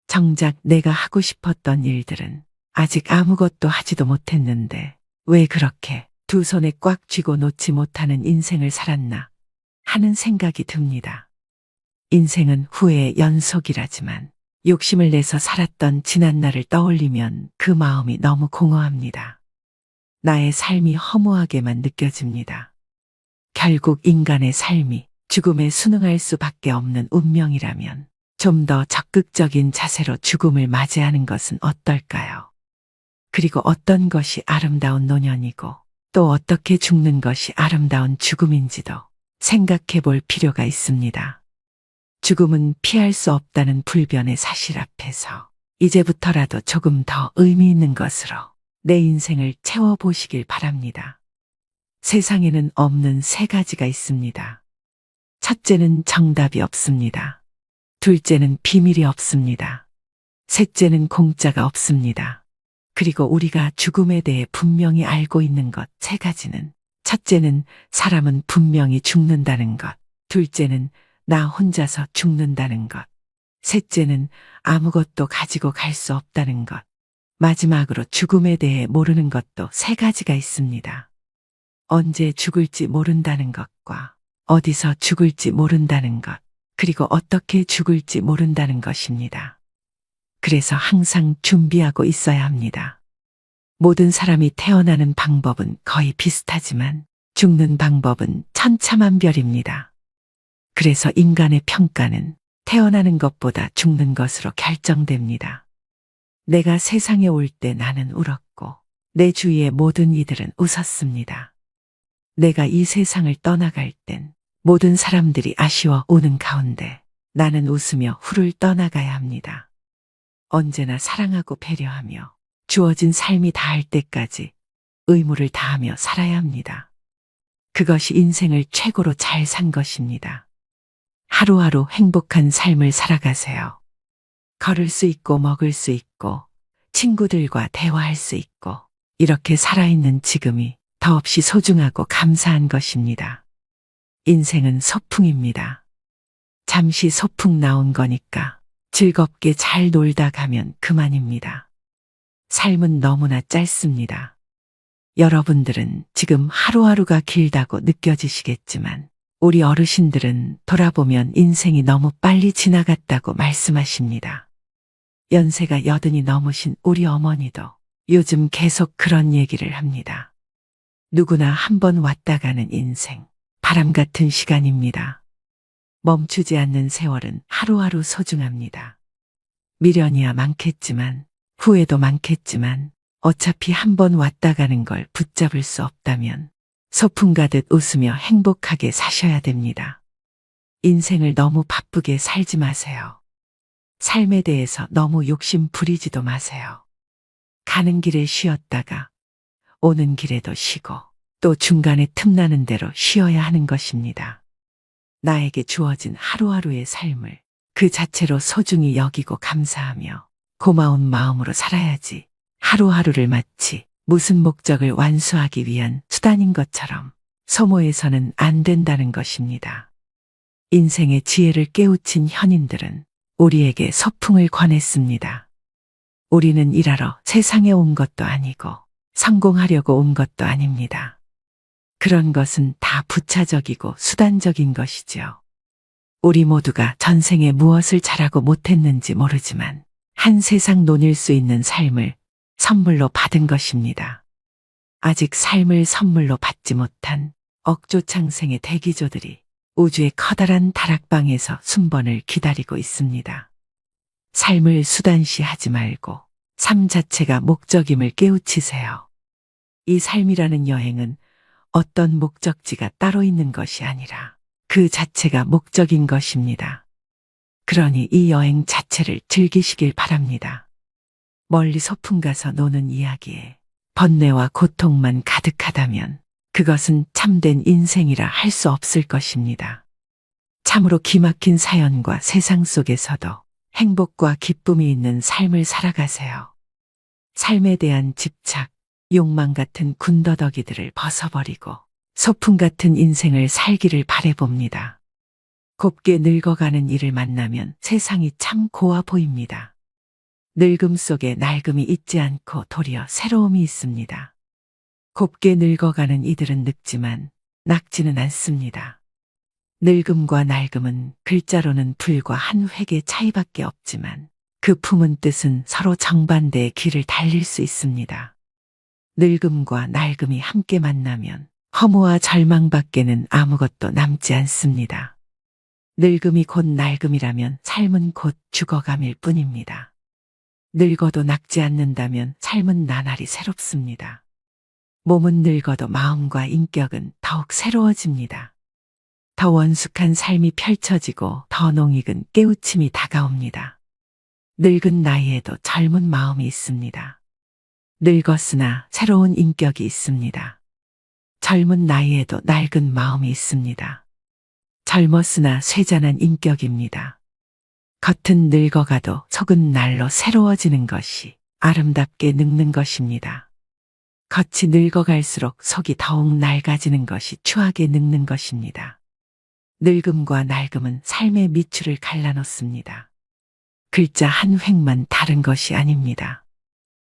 정작 내가 하고 싶었던 일들은 아직 아무것도 하지도 못했는데 왜 그렇게 두 손에 꽉 쥐고 놓지 못하는 인생을 살았나? 하는 생각이 듭니다. 인생은 후회의 연속이라지만 욕심을 내서 살았던 지난날을 떠올리면 그 마음이 너무 공허합니다. 나의 삶이 허무하게만 느껴집니다. 결국 인간의 삶이 죽음에 순응할 수밖에 없는 운명이라면 좀 더 적극적인 자세로 죽음을 맞이하는 것은 어떨까요? 그리고 어떤 것이 아름다운 노년이고 또 어떻게 죽는 것이 아름다운 죽음인지도 생각해 볼 필요가 있습니다. 죽음은 피할 수 없다는 불변의 사실 앞에서 이제부터라도 조금 더 의미 있는 것으로 내 인생을 채워보시길 바랍니다. 세상에는 없는 세 가지가 있습니다. 첫째는 정답이 없습니다. 둘째는 비밀이 없습니다. 셋째는 공짜가 없습니다. 그리고 우리가 죽음에 대해 분명히 알고 있는 것 세 가지는 첫째는 사람은 분명히 죽는다는 것, 둘째는 나 혼자서 죽는다는 것, 셋째는 아무것도 가지고 갈 수 없다는 것, 마지막으로 죽음에 대해 모르는 것도 세 가지가 있습니다. 언제 죽을지 모른다는 것과 어디서 죽을지 모른다는 것, 그리고 어떻게 죽을지 모른다는 것입니다. 그래서 항상 준비하고 있어야 합니다. 모든 사람이 태어나는 방법은 거의 비슷하지만 죽는 방법은 천차만별입니다. 그래서 인간의 평가는 태어나는 것보다 죽는 것으로 결정됩니다. 내가 세상에 올 때 나는 울었고 내 주위의 모든 이들은 웃었습니다. 내가 이 세상을 떠나갈 땐 모든 사람들이 아쉬워 우는 가운데 나는 웃으며 후를 떠나가야 합니다. 언제나 사랑하고 배려하며 주어진 삶이 다할 때까지 의무를 다하며 살아야 합니다. 그것이 인생을 최고로 잘 산 것입니다. 하루하루 행복한 삶을 살아가세요. 걸을 수 있고 먹을 수 있고 친구들과 대화할 수 있고 이렇게 살아있는 지금이 더없이 소중하고 감사한 것입니다. 인생은 소풍입니다. 잠시 소풍 나온 거니까 즐겁게 잘 놀다 가면 그만입니다. 삶은 너무나 짧습니다. 여러분들은 지금 하루하루가 길다고 느껴지시겠지만 우리 어르신들은 돌아보면 인생이 너무 빨리 지나갔다고 말씀하십니다. 연세가 80이 넘으신 우리 어머니도 요즘 계속 그런 얘기를 합니다. 누구나 한 번 왔다 가는 인생, 바람 같은 시간입니다. 멈추지 않는 세월은 하루하루 소중합니다. 미련이야 많겠지만, 후회도 많겠지만, 어차피 한 번 왔다 가는 걸 붙잡을 수 없다면 소풍 가듯 웃으며 행복하게 사셔야 됩니다. 인생을 너무 바쁘게 살지 마세요. 삶에 대해서 너무 욕심 부리지도 마세요. 가는 길에 쉬었다가 오는 길에도 쉬고 또 중간에 틈나는 대로 쉬어야 하는 것입니다. 나에게 주어진 하루하루의 삶을 그 자체로 소중히 여기고 감사하며 고마운 마음으로 살아야지 하루하루를 마치 무슨 목적을 완수하기 위한 수단인 것처럼 소모해서는 안 된다는 것입니다. 인생의 지혜를 깨우친 현인들은 우리에게 소풍을 권했습니다. 우리는 일하러 세상에 온 것도 아니고 성공하려고 온 것도 아닙니다. 그런 것은 다 부차적이고 수단적인 것이지요. 우리 모두가 전생에 무엇을 잘하고 못했는지 모르지만 한 세상 논일 수 있는 삶을 선물로 받은 것입니다. 아직 삶을 선물로 받지 못한 억조창생의 대기조들이 우주의 커다란 다락방에서 순번을 기다리고 있습니다. 삶을 수단시하지 말고 삶 자체가 목적임을 깨우치세요. 이 삶이라는 여행은 어떤 목적지가 따로 있는 것이 아니라 그 자체가 목적인 것입니다. 그러니 이 여행 자체를 즐기시길 바랍니다. 멀리 소풍 가서 노는 이야기에 번뇌와 고통만 가득하다면 그것은 참된 인생이라 할 수 없을 것입니다. 참으로 기막힌 사연과 세상 속에서도 행복과 기쁨이 있는 삶을 살아가세요. 삶에 대한 집착, 욕망 같은 군더더기들을 벗어버리고 소풍 같은 인생을 살기를 바라봅니다. 곱게 늙어가는 이를 만나면 세상이 참 고와 보입니다. 늙음 속에 낡음이 있지 않고 도리어 새로움이 있습니다. 곱게 늙어가는 이들은 늙지만 낫지는 않습니다. 늙음과 낡음은 글자로는 불과 한 획의 차이밖에 없지만 그 품은 뜻은 서로 정반대의 길을 달릴 수 있습니다. 늙음과 낡음이 함께 만나면 허무와 절망밖에는 아무것도 남지 않습니다. 늙음이 곧 낡음이라면 삶은 곧 죽어감일 뿐입니다. 늙어도 늙지 않는다면 삶은 나날이 새롭습니다. 몸은 늙어도 마음과 인격은 더욱 새로워집니다. 더 원숙한 삶이 펼쳐지고 더 농익은 깨우침이 다가옵니다. 늙은 나이에도 젊은 마음이 있습니다. 늙었으나 새로운 인격이 있습니다. 젊은 나이에도 낡은 마음이 있습니다. 젊었으나 쇠잔한 인격입니다. 겉은 늙어가도 속은 날로 새로워지는 것이 아름답게 늙는 것입니다. 겉이 늙어갈수록 속이 더욱 낡아지는 것이 추하게 늙는 것입니다. 늙음과 낡음은 삶의 밑줄을 갈라놓습니다. 글자 한 획만 다른 것이 아닙니다.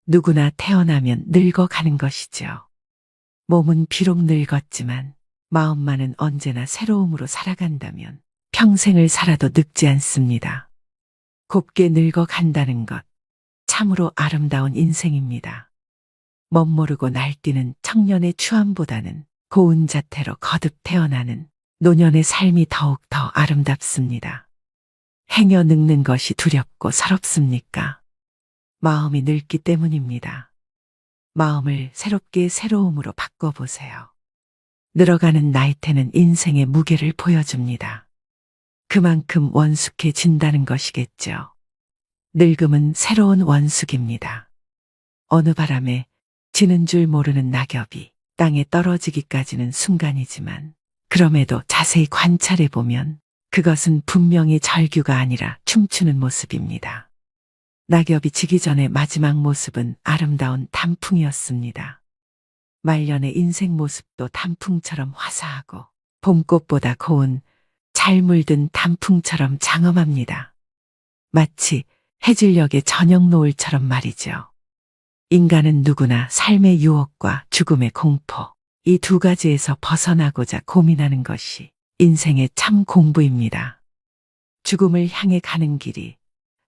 누구나 태어나면 늙어가는 것이죠. 몸은 비록 늙었지만 마음만은 언제나 새로움으로 살아간다면 평생을 살아도 늙지 않습니다. 곱게 늙어간다는 것, 참으로 아름다운 인생입니다. 멋모르고 날뛰는 청년의 추함보다는 고운 자태로 거듭 태어나는 노년의 삶이 더욱 더 아름답습니다. 행여 늙는 것이 두렵고 서럽습니까? 마음이 늙기 때문입니다. 마음을 새롭게 새로움으로 바꿔보세요. 늘어가는 나이테는 인생의 무게를 보여줍니다. 그만큼 원숙해진다는 것이겠죠. 늙음은 새로운 원숙입니다. 어느 바람에 지는 줄 모르는 낙엽이 땅에 떨어지기까지는 순간이지만 그럼에도 자세히 관찰해보면 그것은 분명히 절규가 아니라 춤추는 모습입니다. 낙엽이 지기 전의 마지막 모습은 아름다운 단풍이었습니다. 말년의 인생 모습도 단풍처럼 화사하고 봄꽃보다 고운 잘 물든 단풍처럼 장엄합니다. 마치 해질녘의 저녁 노을처럼 말이죠. 인간은 누구나 삶의 유혹과 죽음의 공포, 이 두 가지에서 벗어나고자 고민하는 것이 인생의 참 공부입니다. 죽음을 향해 가는 길이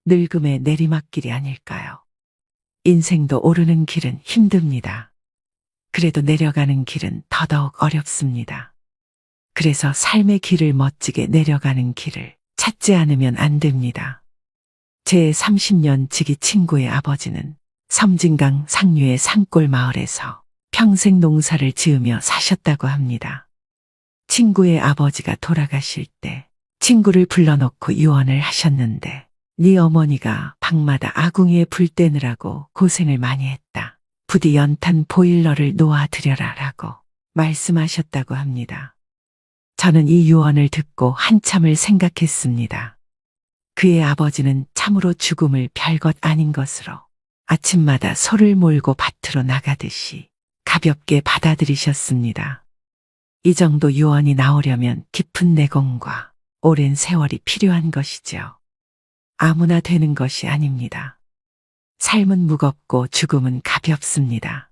늙음의 내리막길이 아닐까요? 인생도 오르는 길은 힘듭니다. 그래도 내려가는 길은 더더욱 어렵습니다. 그래서 삶의 길을 멋지게 내려가는 길을 찾지 않으면 안 됩니다. 제 30년 지기 친구의 아버지는 섬진강 상류의 산골 마을에서 평생 농사를 지으며 사셨다고 합니다. 친구의 아버지가 돌아가실 때 친구를 불러놓고 유언을 하셨는데 네 어머니가 방마다 아궁이에 불 떼느라고 고생을 많이 했다. 부디 연탄 보일러를 놓아드려라 라고 말씀하셨다고 합니다. 저는 이 유언을 듣고 한참을 생각했습니다. 그의 아버지는 참으로 죽음을 별것 아닌 것으로 아침마다 소를 몰고 밭으로 나가듯이 가볍게 받아들이셨습니다. 이 정도 유언이 나오려면 깊은 내공과 오랜 세월이 필요한 것이죠. 아무나 되는 것이 아닙니다. 삶은 무겁고 죽음은 가볍습니다.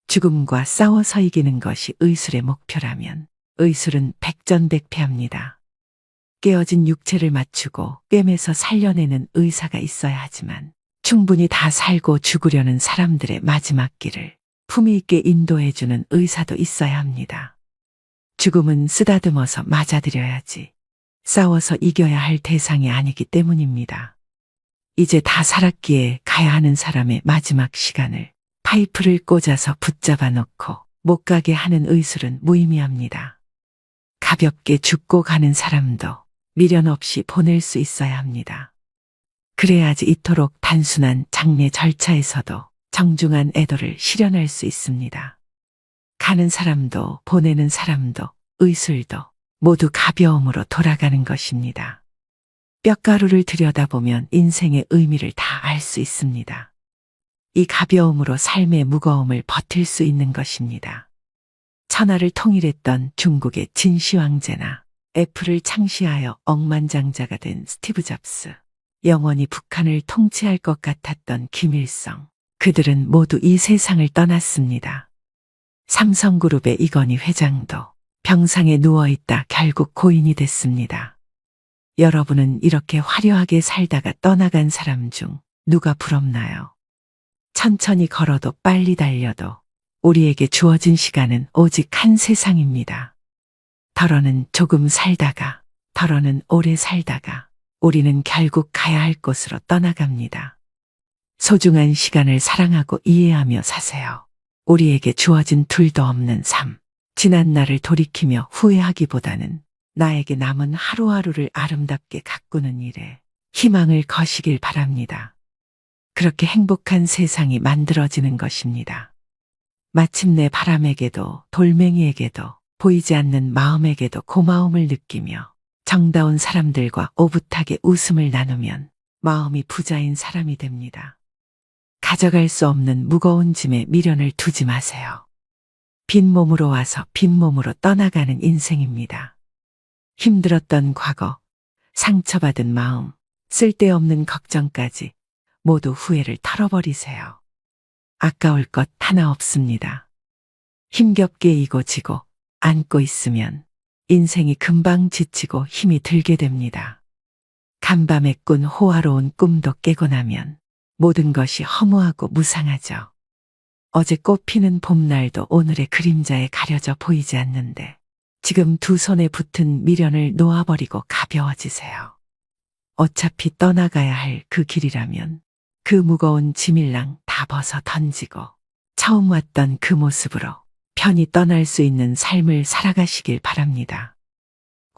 죽음과 싸워서 이기는 것이 의술의 목표라면 의술은 백전백패합니다. 깨어진 육체를 맞추고 꿰매서 살려내는 의사가 있어야 하지만 충분히 다 살고 죽으려는 사람들의 마지막 길을 품위 있게 인도해주는 의사도 있어야 합니다. 죽음은 쓰다듬어서 맞아들여야지 싸워서 이겨야 할 대상이 아니기 때문입니다. 이제 다 살았기에 가야 하는 사람의 마지막 시간을 파이프를 꽂아서 붙잡아 놓고 못 가게 하는 의술은 무의미합니다. 가볍게 죽고 가는 사람도 미련 없이 보낼 수 있어야 합니다. 그래야지 이토록 단순한 장례 절차에서도 정중한 애도를 실현할 수 있습니다. 가는 사람도 보내는 사람도 의술도 모두 가벼움으로 돌아가는 것입니다. 뼈가루를 들여다보면 인생의 의미를 다 알 수 있습니다. 이 가벼움으로 삶의 무거움을 버틸 수 있는 것입니다. 천하를 통일했던 중국의 진시 황제나 애플을 창시하여 억만장자가 된 스티브 잡스, 영원히 북한을 통치할 것 같았던 김일성, 그들은 모두 이 세상을 떠났습니다. 삼성그룹의 이건희 회장도 병상에 누워있다 결국 고인이 됐습니다. 여러분은 이렇게 화려하게 살다가 떠나간 사람 중 누가 부럽나요? 천천히 걸어도 빨리 달려도 우리에게 주어진 시간은 오직 한 세상입니다. 덜어는 조금 살다가, 덜어는 오래 살다가 우리는 결국 가야 할 곳으로 떠나갑니다. 소중한 시간을 사랑하고 이해하며 사세요. 우리에게 주어진 둘도 없는 삶. 지난 날을 돌이키며 후회하기보다는 나에게 남은 하루하루를 아름답게 가꾸는 일에 희망을 거시길 바랍니다. 그렇게 행복한 세상이 만들어지는 것입니다. 마침내 바람에게도 돌멩이에게도 보이지 않는 마음에게도 고마움을 느끼며 정다운 사람들과 오붓하게 웃음을 나누면 마음이 부자인 사람이 됩니다. 가져갈 수 없는 무거운 짐에 미련을 두지 마세요. 빈 몸으로 와서 빈 몸으로 떠나가는 인생입니다. 힘들었던 과거, 상처받은 마음, 쓸데없는 걱정까지 모두 후회를 털어버리세요. 아까울 것 하나 없습니다. 힘겹게 이고 지고 안고 있으면 인생이 금방 지치고 힘이 들게 됩니다. 간밤에 꾼 호화로운 꿈도 깨고 나면 모든 것이 허무하고 무상하죠. 어제 꽃피는 봄날도 오늘의 그림자에 가려져 보이지 않는데 지금 두 손에 붙은 미련을 놓아버리고 가벼워지세요. 어차피 떠나가야 할 그 길이라면 그 무거운 짐일랑 다 벗어 던지고 처음 왔던 그 모습으로 편히 떠날 수 있는 삶을 살아가시길 바랍니다.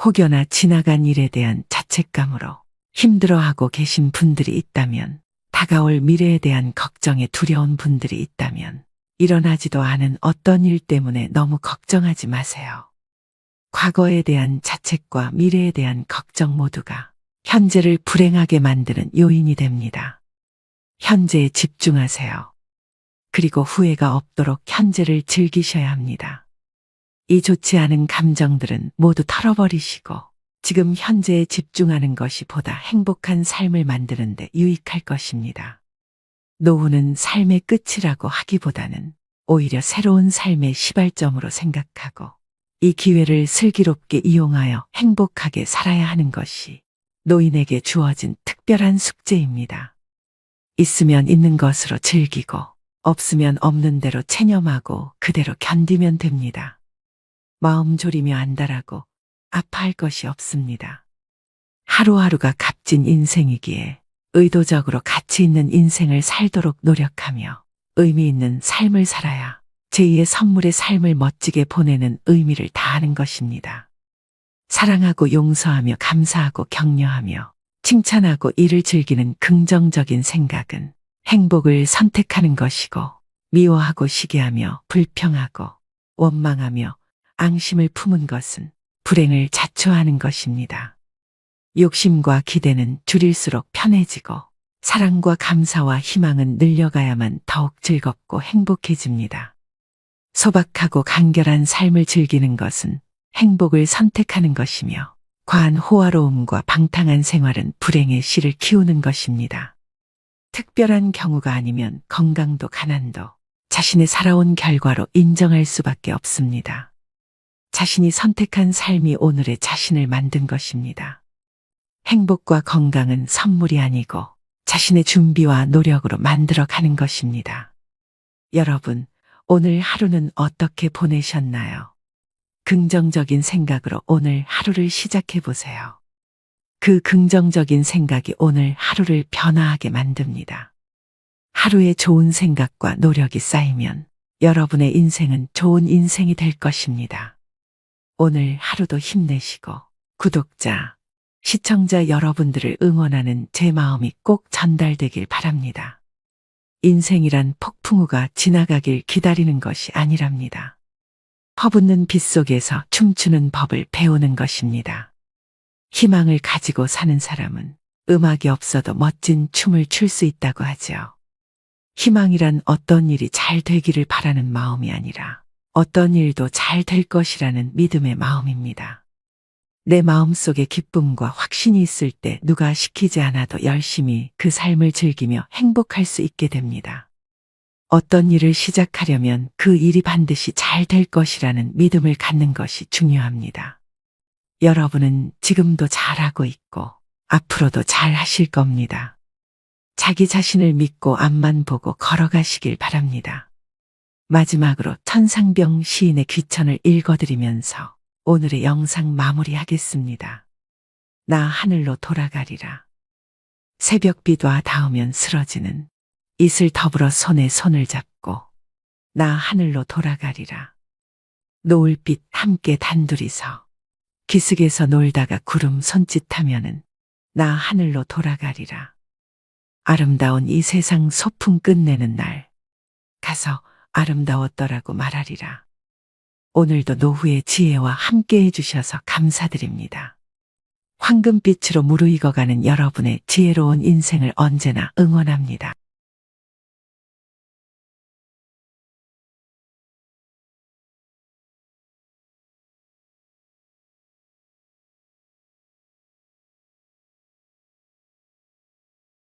혹여나 지나간 일에 대한 자책감으로 힘들어하고 계신 분들이 있다면, 다가올 미래에 대한 걱정에 두려운 분들이 있다면 일어나지도 않은 어떤 일 때문에 너무 걱정하지 마세요. 과거에 대한 자책과 미래에 대한 걱정 모두가 현재를 불행하게 만드는 요인이 됩니다. 현재에 집중하세요. 그리고 후회가 없도록 현재를 즐기셔야 합니다. 이 좋지 않은 감정들은 모두 털어버리시고 지금 현재에 집중하는 것이 보다 행복한 삶을 만드는 데 유익할 것입니다. 노후는 삶의 끝이라고 하기보다는 오히려 새로운 삶의 시발점으로 생각하고 이 기회를 슬기롭게 이용하여 행복하게 살아야 하는 것이 노인에게 주어진 특별한 숙제입니다. 있으면 있는 것으로 즐기고 없으면 없는 대로 체념하고 그대로 견디면 됩니다. 마음 졸이며 안달하고 아파할 것이 없습니다. 하루하루가 값진 인생이기에 의도적으로 가치 있는 인생을 살도록 노력하며 의미 있는 삶을 살아야 제2의 선물의 삶을 멋지게 보내는 의미를 다하는 것입니다. 사랑하고 용서하며 감사하고 격려하며 칭찬하고 이를 즐기는 긍정적인 생각은 행복을 선택하는 것이고, 미워하고 시기하며 불평하고 원망하며 앙심을 품은 것은 불행을 자초하는 것입니다. 욕심과 기대는 줄일수록 편해지고 사랑과 감사와 희망은 늘려가야만 더욱 즐겁고 행복해집니다. 소박하고 간결한 삶을 즐기는 것은 행복을 선택하는 것이며 과한 호화로움과 방탕한 생활은 불행의 씨를 키우는 것입니다. 특별한 경우가 아니면 건강도 가난도 자신의 살아온 결과로 인정할 수밖에 없습니다. 자신이 선택한 삶이 오늘의 자신을 만든 것입니다. 행복과 건강은 선물이 아니고 자신의 준비와 노력으로 만들어가는 것입니다. 여러분, 오늘 하루는 어떻게 보내셨나요? 긍정적인 생각으로 오늘 하루를 시작해 보세요. 그 긍정적인 생각이 오늘 하루를 변화하게 만듭니다. 하루에 좋은 생각과 노력이 쌓이면 여러분의 인생은 좋은 인생이 될 것입니다. 오늘 하루도 힘내시고 구독자, 시청자 여러분들을 응원하는 제 마음이 꼭 전달되길 바랍니다. 인생이란 폭풍우가 지나가길 기다리는 것이 아니랍니다. 퍼붓는 빛 속에서 춤추는 법을 배우는 것입니다. 희망을 가지고 사는 사람은 음악이 없어도 멋진 춤을 출 수 있다고 하죠. 희망이란 어떤 일이 잘 되기를 바라는 마음이 아니라 어떤 일도 잘 될 것이라는 믿음의 마음입니다. 내 마음속에 기쁨과 확신이 있을 때 누가 시키지 않아도 열심히 그 삶을 즐기며 행복할 수 있게 됩니다. 어떤 일을 시작하려면 그 일이 반드시 잘 될 것이라는 믿음을 갖는 것이 중요합니다. 여러분은 지금도 잘하고 있고 앞으로도 잘 하실 겁니다. 자기 자신을 믿고 앞만 보고 걸어가시길 바랍니다. 마지막으로 천상병 시인의 귀천을 읽어드리면서 오늘의 영상 마무리하겠습니다. 나 하늘로 돌아가리라. 새벽비와 닿으면 쓰러지는 이슬 더불어 손에 손을 잡고 나 하늘로 돌아가리라. 노을빛 함께 단둘이서 기슭에서 놀다가 구름 손짓하면은 나 하늘로 돌아가리라. 아름다운 이 세상 소풍 끝내는 날 가서 아름다웠더라고 말하리라. 오늘도 노후의 지혜와 함께 해주셔서 감사드립니다. 황금빛으로 무르익어가는 여러분의 지혜로운 인생을 언제나 응원합니다.